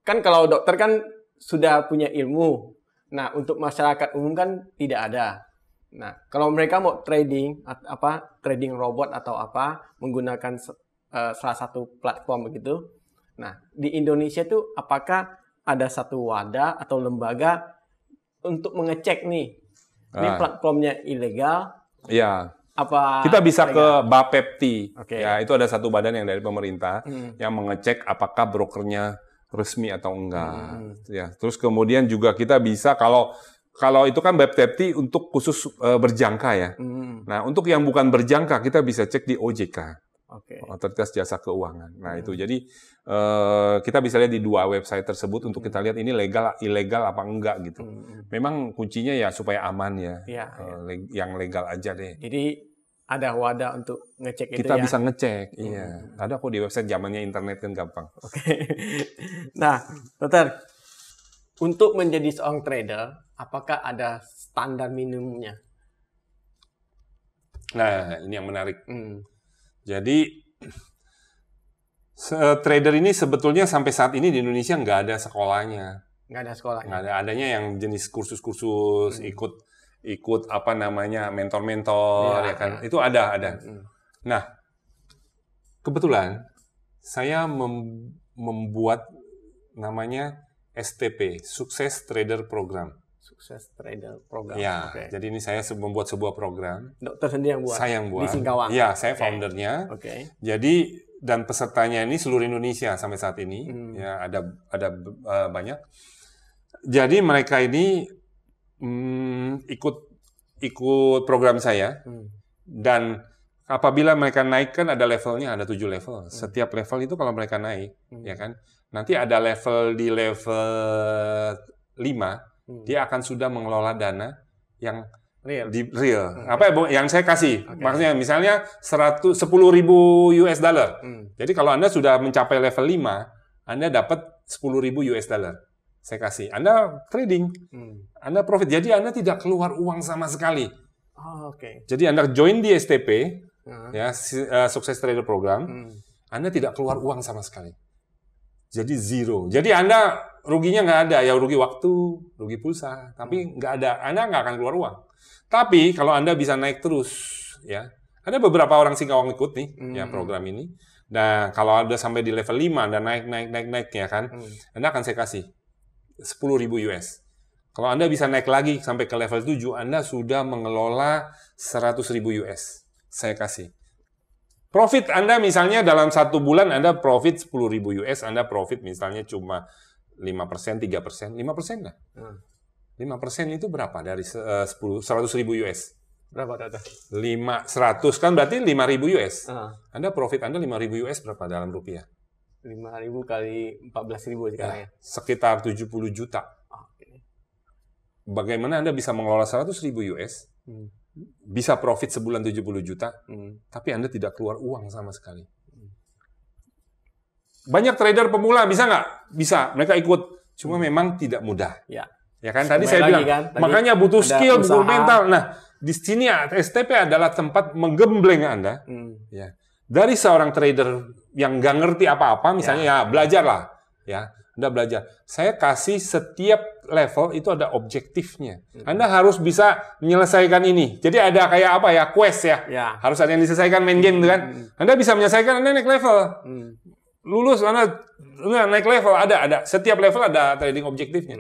kan kalau dokter kan sudah punya ilmu. Nah, untuk masyarakat umum kan tidak ada. Nah, kalau mereka mau trading robot atau menggunakan salah satu platform begitu. Nah, di Indonesia tuh apakah ada satu wadah atau lembaga untuk mengecek nih? Ini platformnya ilegal. Kita bisa ke Bapepti. Ya, itu ada satu badan yang dari pemerintah yang mengecek apakah brokernya resmi atau enggak. Ya, terus kemudian juga kita bisa kalau itu kan Bapepti untuk khusus berjangka ya. Nah, untuk yang bukan berjangka kita bisa cek di OJK. Otoritas Jasa Keuangan. Nah itu jadi kita bisa lihat di 2 website tersebut untuk kita lihat ini legal, ilegal apa enggak gitu. Memang kuncinya ya supaya aman ya, yang legal aja deh. Jadi ada wadah untuk ngecek itu kita ya? Bisa ngecek, iya. Ada kok di website, zamannya internet kan gampang. Nah, dokter, untuk menjadi seorang trader, apakah ada standar minimumnya? Nah, ini yang menarik. Jadi, trader ini sebetulnya sampai saat ini di Indonesia nggak ada sekolahnya. Nggak ada sekolahnya? Nggak ada. Adanya yang jenis kursus-kursus, ikut apa namanya, mentor-mentor, ya kan. Itu ada. Nah, kebetulan saya membuat namanya STP, Sukses Trader Program. Sukses Trader Program. Ya, jadi ini saya membuat sebuah program. Dokter sendiri yang buat? Saya yang buat. Di Singkawang? Ya, saya foundernya. Jadi, dan pesertanya ini seluruh Indonesia sampai saat ini. Ya, ada banyak. Jadi, mereka ini ikut program saya. Dan apabila mereka naik kan ada levelnya, ada 7 level. Setiap level itu kalau mereka naik, ya kan, nanti ada level di level 5, dia akan sudah mengelola dana yang real. Apa yang saya kasih? Maksudnya misalnya 10.000 US dollar. Jadi kalau Anda sudah mencapai level 5, Anda dapat 10.000 US dollar. Saya kasih. Anda trading. Anda profit. Jadi Anda tidak keluar uang sama sekali. Jadi Anda join di STP, ya, Sukses Trader Program, Anda tidak keluar uang sama sekali. Jadi zero. Jadi Anda ruginya nggak ada. Ya rugi waktu, rugi pulsa. Tapi nggak ada. Anda nggak akan keluar uang. Tapi kalau Anda bisa naik terus, ya. Ada beberapa orang Singkawang ikut nih, ya program ini. Nah, kalau Anda sampai di level 5, Anda naik, ya kan. Anda akan saya kasih 10.000 US. Kalau Anda bisa naik lagi sampai ke level 7, Anda sudah mengelola 100.000 US. Saya kasih. Profit Anda misalnya dalam 1 bulan Anda profit 10.000 US, Anda profit misalnya cuma 5%, 3%, 5% lah. 5% itu berapa dari 100.000 US? Berapa, Dokter? 100 kan berarti 5.000 US. Anda profit Anda 5.000 US berapa dalam rupiah? 5.000 kali 14.000 sekarang ya? Sekitar 70 juta. Bagaimana Anda bisa mengelola 100.000 US? Bisa profit sebulan 70 juta, tapi Anda tidak keluar uang sama sekali. Banyak trader pemula, bisa nggak? Bisa, mereka ikut. Cuma memang tidak mudah. Ya kan, tadi saya bilang, makanya butuh skill, butuh mental. Nah, di sini STP adalah tempat menggembleng Anda. Ya. Dari seorang trader yang nggak ngerti apa-apa, misalnya ya belajarlah. Ya. Anda belajar. Saya kasih setiap level itu ada objektifnya. Anda harus bisa menyelesaikan ini. Jadi ada kayak apa ya, quest ya. Harus ada yang diselesaikan main game itu kan. Anda bisa menyelesaikan, Anda naik level. Lulus, Anda naik level. Ada. Setiap level ada trading objektifnya.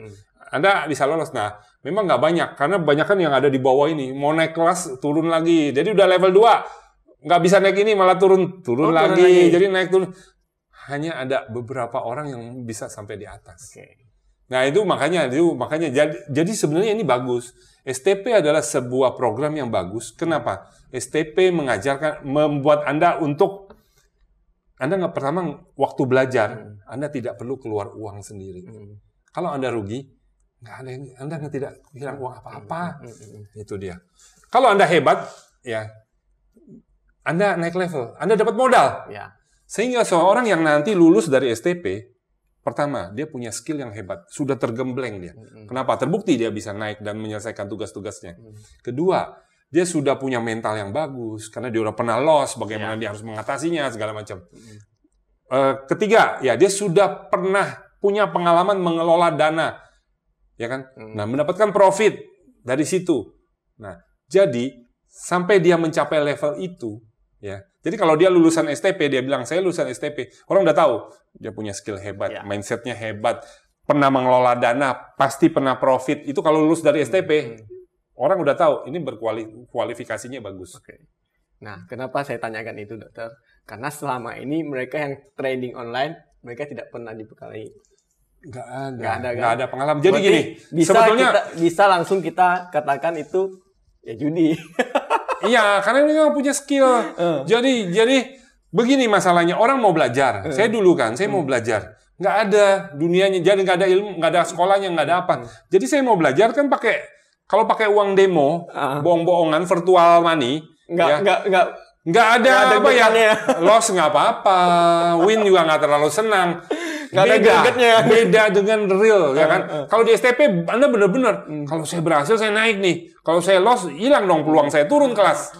Anda bisa lolos. Nah, memang nggak banyak. Karena banyak kan yang ada di bawah ini. Mau naik kelas, turun lagi. Jadi udah level 2. Nggak bisa naik ini, malah turun lagi. Jadi naik turun. Hanya ada beberapa orang yang bisa sampai di atas. Nah, itu makanya jadi sebenarnya ini bagus. STP adalah sebuah program yang bagus. Kenapa? STP membuat Anda untuk Anda nggak pertama waktu belajar, Anda tidak perlu keluar uang sendiri. Kalau Anda rugi, Anda tidak hilang uang apa-apa. Itu dia. Kalau Anda hebat, ya Anda naik level, Anda dapat modal. Sehingga seorang yang nanti lulus dari STP, pertama, dia punya skill yang hebat. Sudah tergembleng dia. Kenapa? Terbukti dia bisa naik dan menyelesaikan tugas-tugasnya. Kedua, dia sudah punya mental yang bagus. Karena dia udah pernah loss, bagaimana dia harus mengatasinya, segala macam. Ketiga, ya dia sudah pernah punya pengalaman mengelola dana. Ya kan? Nah, mendapatkan profit dari situ. Nah, jadi, sampai dia mencapai level itu, ya. Jadi kalau dia lulusan STP, dia bilang, saya lulusan STP. Orang udah tahu, dia punya skill hebat, mindsetnya hebat, pernah mengelola dana, pasti pernah profit. Itu kalau lulus dari STP, orang udah tahu, ini berkualifikasinya bagus. Nah, kenapa saya tanyakan itu, Dokter? Karena selama ini mereka yang trading online, mereka tidak pernah dibekali. Nggak ada pengalaman. Jadi gini, sebetulnya bisa langsung kita katakan itu ya judi. Iya, karena mereka nggak punya skill. Jadi begini masalahnya, orang mau belajar. Saya dulu kan, saya mau belajar. Nggak ada dunianya, jadi nggak ada ilmu, nggak ada sekolahnya, nggak ada apa. Jadi saya mau belajar kan kalau pakai uang demo, bohong-bohongan, virtual money, nggak ada apa ya, loss nggak apa-apa, win juga nggak terlalu senang. Beda dengan real, ya kan? Kalau di STP, Anda benar-benar, kalau saya berhasil, saya naik nih. Kalau saya loss, hilang dong peluang saya turun kelas.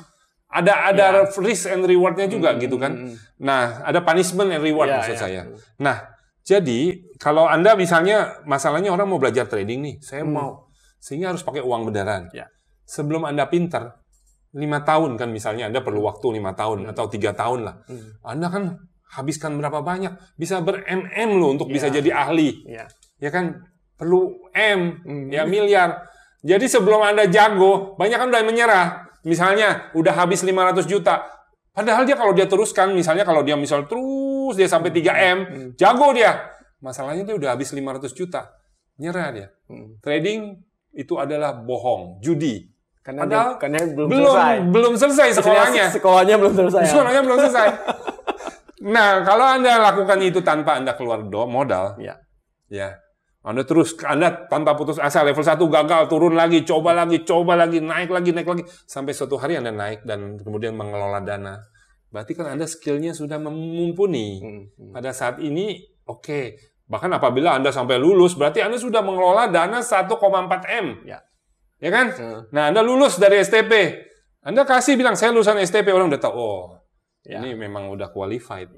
Ada risk and reward-nya juga gitu kan. Nah, ada punishment and reward maksud saya. Nah, jadi kalau Anda misalnya masalahnya orang mau belajar trading nih, saya mau, sehingga harus pakai uang beneran. Sebelum Anda pintar, 5 tahun kan misalnya Anda perlu waktu 5 tahun atau 3 tahun lah. Anda kan habiskan berapa banyak, bisa ber-MM loh untuk bisa jadi ahli. Ya kan, perlu ya miliar. Jadi sebelum Anda jago, banyak kan udah menyerah. Misalnya udah habis 500 juta. Padahal dia kalau dia teruskan, misalnya kalau dia terus dia sampai 3M, jago dia. Masalahnya dia udah habis 500 juta. Nyerah dia. Trading itu adalah bohong, judi. Karena belum selesai sekolahnya. Sekolahnya belum selesai. Sekolahnya belum selesai. Nah, kalau Anda lakukan itu tanpa Anda keluar modal, Anda tanpa putus asa, level 1 gagal, turun lagi, coba lagi, naik lagi, sampai suatu hari Anda naik dan kemudian mengelola dana. Berarti kan Anda skillnya sudah mumpuni. Pada saat ini, oke. Bahkan apabila Anda sampai lulus, berarti Anda sudah mengelola dana 1,4M. Ya kan? Nah, Anda lulus dari STP. Anda kasih bilang, saya lulusan STP, orang udah tahu, ini memang udah qualified.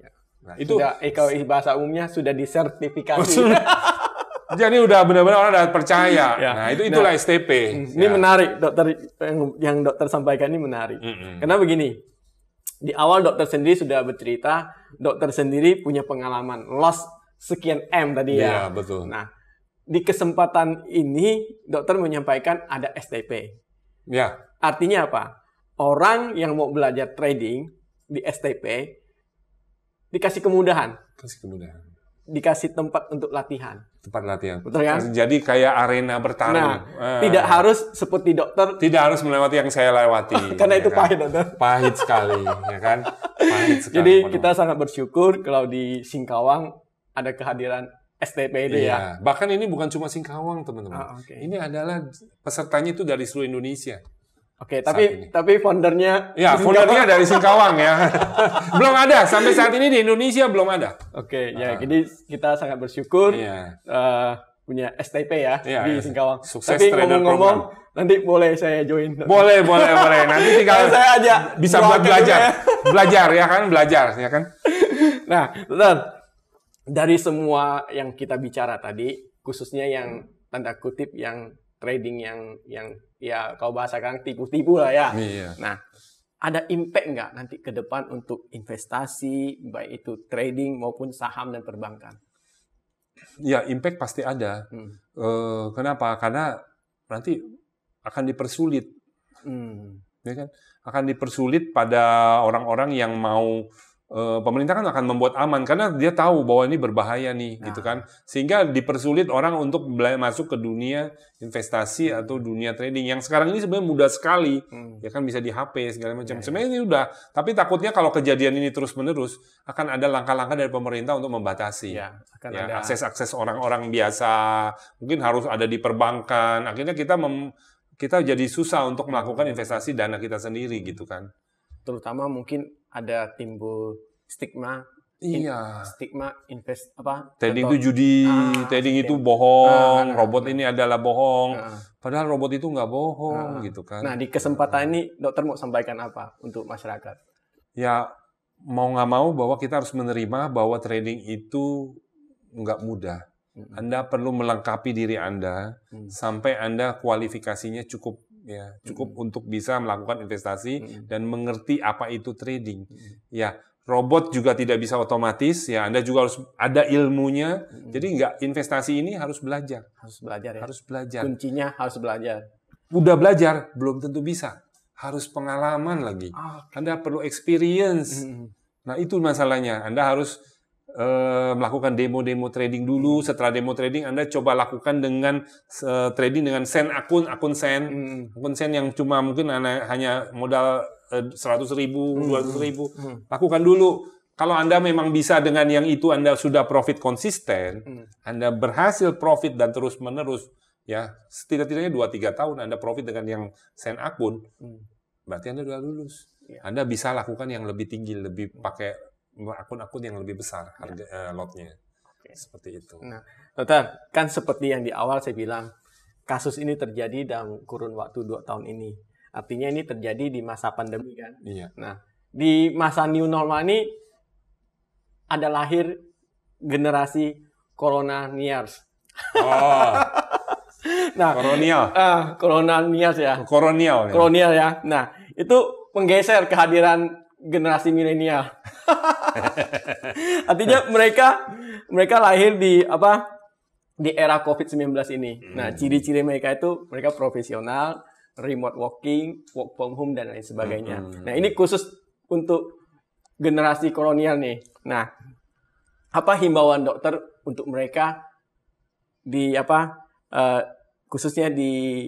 Nah, itu kalau bahasa umumnya sudah disertifikasi. Jadi udah benar-benar orang udah percaya. Nah, itulah STP. Ini menarik, dokter, yang dokter sampaikan ini menarik. Karena begini, di awal dokter sendiri sudah bercerita, dokter sendiri punya pengalaman loss sekian M tadi ya. Iya, betul. Nah, di kesempatan ini dokter menyampaikan ada STP. Ya. Artinya apa? Orang yang mau belajar trading di STP dikasih kemudahan. Dikasih tempat untuk latihan. Tempat latihan. Betul kan? Jadi kayak arena bertarung. Tidak harus seperti dokter. Tidak harus melewati yang saya lewati. Karena itu pahit, dokter. Pahit sekali, ya kan? Pahit sekali. Jadi kita sangat bersyukur kalau di Singkawang ada kehadiran STP itu ya. Bahkan ini bukan cuma Singkawang, teman-teman. Ini adalah pesertanya itu dari seluruh Indonesia. Tapi foundernya... Ya, foundernya dari Singkawang ya. Belum ada, sampai saat ini di Indonesia belum ada. Jadi kita sangat bersyukur punya STP ya di Singkawang. Sukses. Tapi ngomong-ngomong, nanti boleh saya join. Boleh. Nanti tinggal saya aja bisa buat belajar ya kan. Nah, dokter, dari semua yang kita bicara tadi, khususnya yang tanda kutip yang trading yang ya kalau bahasa kan tipu-tipu lah ya. Nah, ada impact nggak nanti ke depan untuk investasi, baik itu trading maupun saham dan perbankan? Ya, impact pasti ada. Kenapa? Karena nanti akan dipersulit. Ya kan? Akan dipersulit pada orang-orang yang mau pemerintah kan akan membuat aman karena dia tahu bahwa ini berbahaya nih, gitu kan. Sehingga dipersulit orang untuk masuk ke dunia investasi atau dunia trading yang sekarang ini sebenarnya mudah sekali. Ya kan, bisa di HP segala macam. Sebenarnya ini udah, tapi takutnya kalau kejadian ini terus-menerus akan ada langkah-langkah dari pemerintah untuk membatasi. Ada akses orang-orang biasa, mungkin harus ada di perbankan. Akhirnya kita jadi susah untuk melakukan investasi dana kita sendiri, gitu kan. Terutama mungkin ada timbul stigma. Stigma trading itu judi, trading itu bohong, robot ini adalah bohong. Padahal robot itu nggak bohong, gitu kan. Nah, di kesempatan ini dokter mau sampaikan apa untuk masyarakat? Ya, mau nggak mau bahwa kita harus menerima bahwa trading itu nggak mudah. Anda perlu melengkapi diri Anda sampai Anda kualifikasinya cukup untuk bisa melakukan investasi dan mengerti apa itu trading. Ya, robot juga tidak bisa otomatis. Ya, Anda juga harus ada ilmunya. Jadi investasi ini harus belajar. Harus belajar ya. Harus belajar. Kuncinya harus belajar. Udah belajar belum tentu bisa. Harus pengalaman lagi. Anda perlu experience. Nah, itu masalahnya. Anda harus melakukan demo trading dulu. Setelah demo trading, Anda coba lakukan dengan trading dengan akun sen yang cuma mungkin hanya modal 100.000, 200.000. Lakukan dulu. Kalau Anda memang bisa dengan yang itu, Anda sudah profit konsisten, Anda berhasil profit dan terus-menerus, ya setidak-tidaknya 2-3 tahun Anda profit dengan yang send akun, berarti Anda sudah lulus. Anda bisa lakukan yang lebih tinggi, lebih pakai akun-akun yang lebih besar harga lotnya. Seperti itu. Nah, dokter, kan seperti yang di awal saya bilang, kasus ini terjadi dalam kurun waktu 2 tahun ini. Artinya ini terjadi di masa pandemi kan. Iya. Nah, di masa new normal ini ada lahir generasi Coronaniers. Oh. Nah, Coronaniers ya. Kolonial ya. Nah, itu menggeser kehadiran generasi milenial. Artinya mereka lahir di era COVID-19 ini. Nah, ciri-ciri mereka itu mereka profesional, remote working, work from home dan lain sebagainya. Nah, ini khusus untuk generasi kolonial nih. Nah, apa himbauan dokter untuk mereka di khususnya di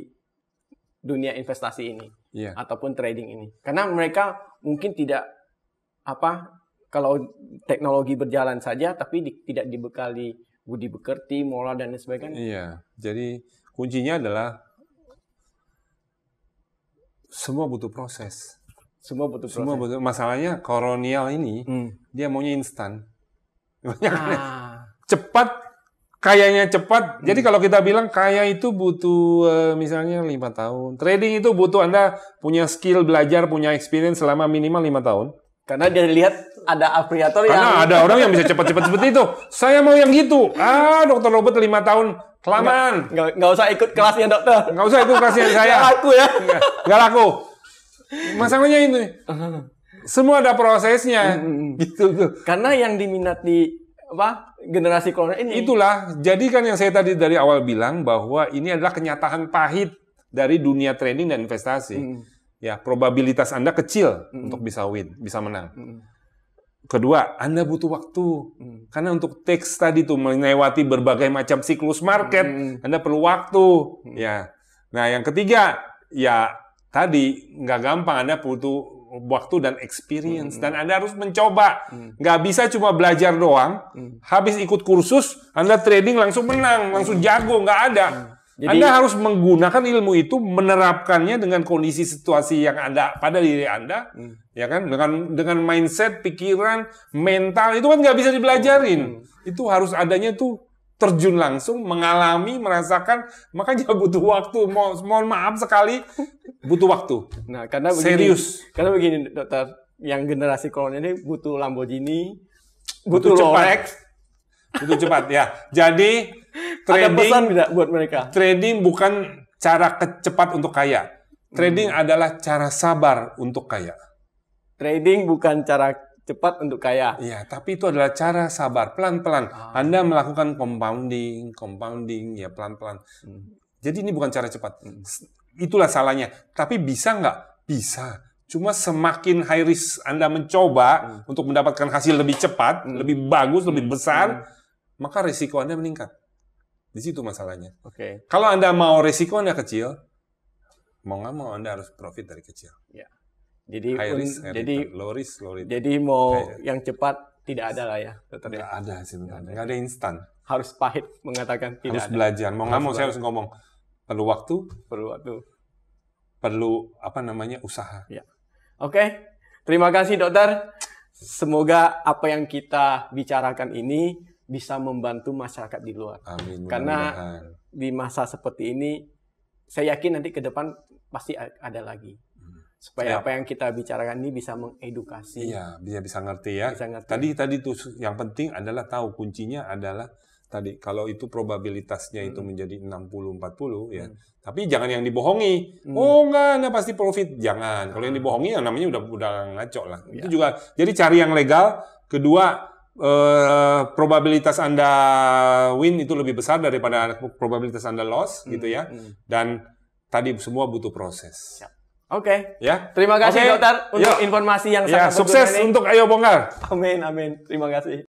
dunia investasi ini ataupun trading ini? Karena mereka mungkin tidak kalau teknologi berjalan saja tapi tidak dibekali budi pekerti, moral dan lain sebagainya. Iya. Jadi kuncinya adalah semua butuh proses. Masalahnya kolonial ini dia maunya instan. Cepat, kayanya cepat. Jadi kalau kita bilang kaya itu butuh misalnya 5 tahun. Trading itu butuh Anda punya skill, belajar, punya experience selama minimal 5 tahun. Karena dia lihat ada afiliator Karena ada orang yang bisa cepat-cepat seperti itu. Saya mau yang gitu. Dr. Robert 5 tahun. Kelamaan. Nggak usah ikut kelasnya dokter. Nggak usah ikut kelasnya saya. Nggak laku ya. Nggak laku. Masalahnya ini. Semua ada prosesnya. Gitu. Karena yang diminati generasi kolonial ini. Itulah. Jadi kan yang saya tadi dari awal bilang bahwa ini adalah kenyataan pahit dari dunia trading dan investasi. Ya, probabilitas Anda kecil untuk bisa win, bisa menang. Kedua, Anda butuh waktu. Karena untuk takes tadi tuh melewati berbagai macam siklus market, Anda perlu waktu. Ya. Nah, yang ketiga, ya tadi nggak gampang, Anda butuh waktu dan experience. Dan Anda harus mencoba. Nggak bisa cuma belajar doang, habis ikut kursus, Anda trading langsung menang, langsung jago, nggak ada. Jadi, Anda harus menggunakan ilmu itu, menerapkannya dengan kondisi situasi yang ada pada diri Anda, ya kan? Dengan mindset, pikiran, mental itu kan nggak bisa dibelajarin. Itu harus adanya tuh terjun langsung, mengalami, merasakan, makanya butuh waktu. Mohon maaf sekali, butuh waktu. Nah, karena serius. Karena begini, dokter, yang generasi kolonial ini butuh Lamborghini, butuh Rolex, butuh cepat ya. Jadi trading, ada pesan tidak buat mereka? Trading bukan cara cepat untuk kaya. Trading adalah cara sabar untuk kaya. Trading bukan cara cepat untuk kaya. Iya, tapi itu adalah cara sabar, pelan-pelan. Anda melakukan compounding, ya pelan-pelan. Jadi ini bukan cara cepat. Itulah salahnya. Tapi bisa nggak? Bisa. Cuma semakin high risk Anda mencoba untuk mendapatkan hasil lebih cepat, lebih bagus, lebih besar, maka risiko Anda meningkat. Di situ masalahnya. Kalau Anda mau risiko Anda kecil, mau nggak mau Anda harus profit dari kecil. Ya. Jadi high risk, low risk, low return. Jadi mau yang cepat tidak ada lah ya. Tidak ada sebenarnya. Nggak ada instan. Harus pahit mengatakan tidak harus ada. Belajar. Mau nggak mau saya harus ngomong. Perlu waktu. Perlu usaha. Ya. Oke. Terima kasih dokter. Semoga apa yang kita bicarakan ini bisa membantu masyarakat di luar. Amin. Karena di masa seperti ini, saya yakin nanti ke depan pasti ada lagi. Supaya apa yang kita bicarakan ini bisa mengedukasi. Iya, bisa ngerti ya. Tadi tuh yang penting adalah tahu kuncinya adalah tadi kalau itu probabilitasnya itu menjadi 60-40 ya. Tapi jangan yang dibohongi. Oh enggak, Anda pasti profit. Jangan. Kalau yang dibohongi yang namanya udah ngaco lah. Ya. Itu juga. Jadi cari yang legal. Kedua, probabilitas Anda win itu lebih besar daripada probabilitas Anda loss gitu ya. Dan tadi semua butuh proses. Siap. Oke. Ya. Terima kasih dokter untuk informasi yang sangat sukses ini. Untuk Ayo Bongkar. Amin. Terima kasih.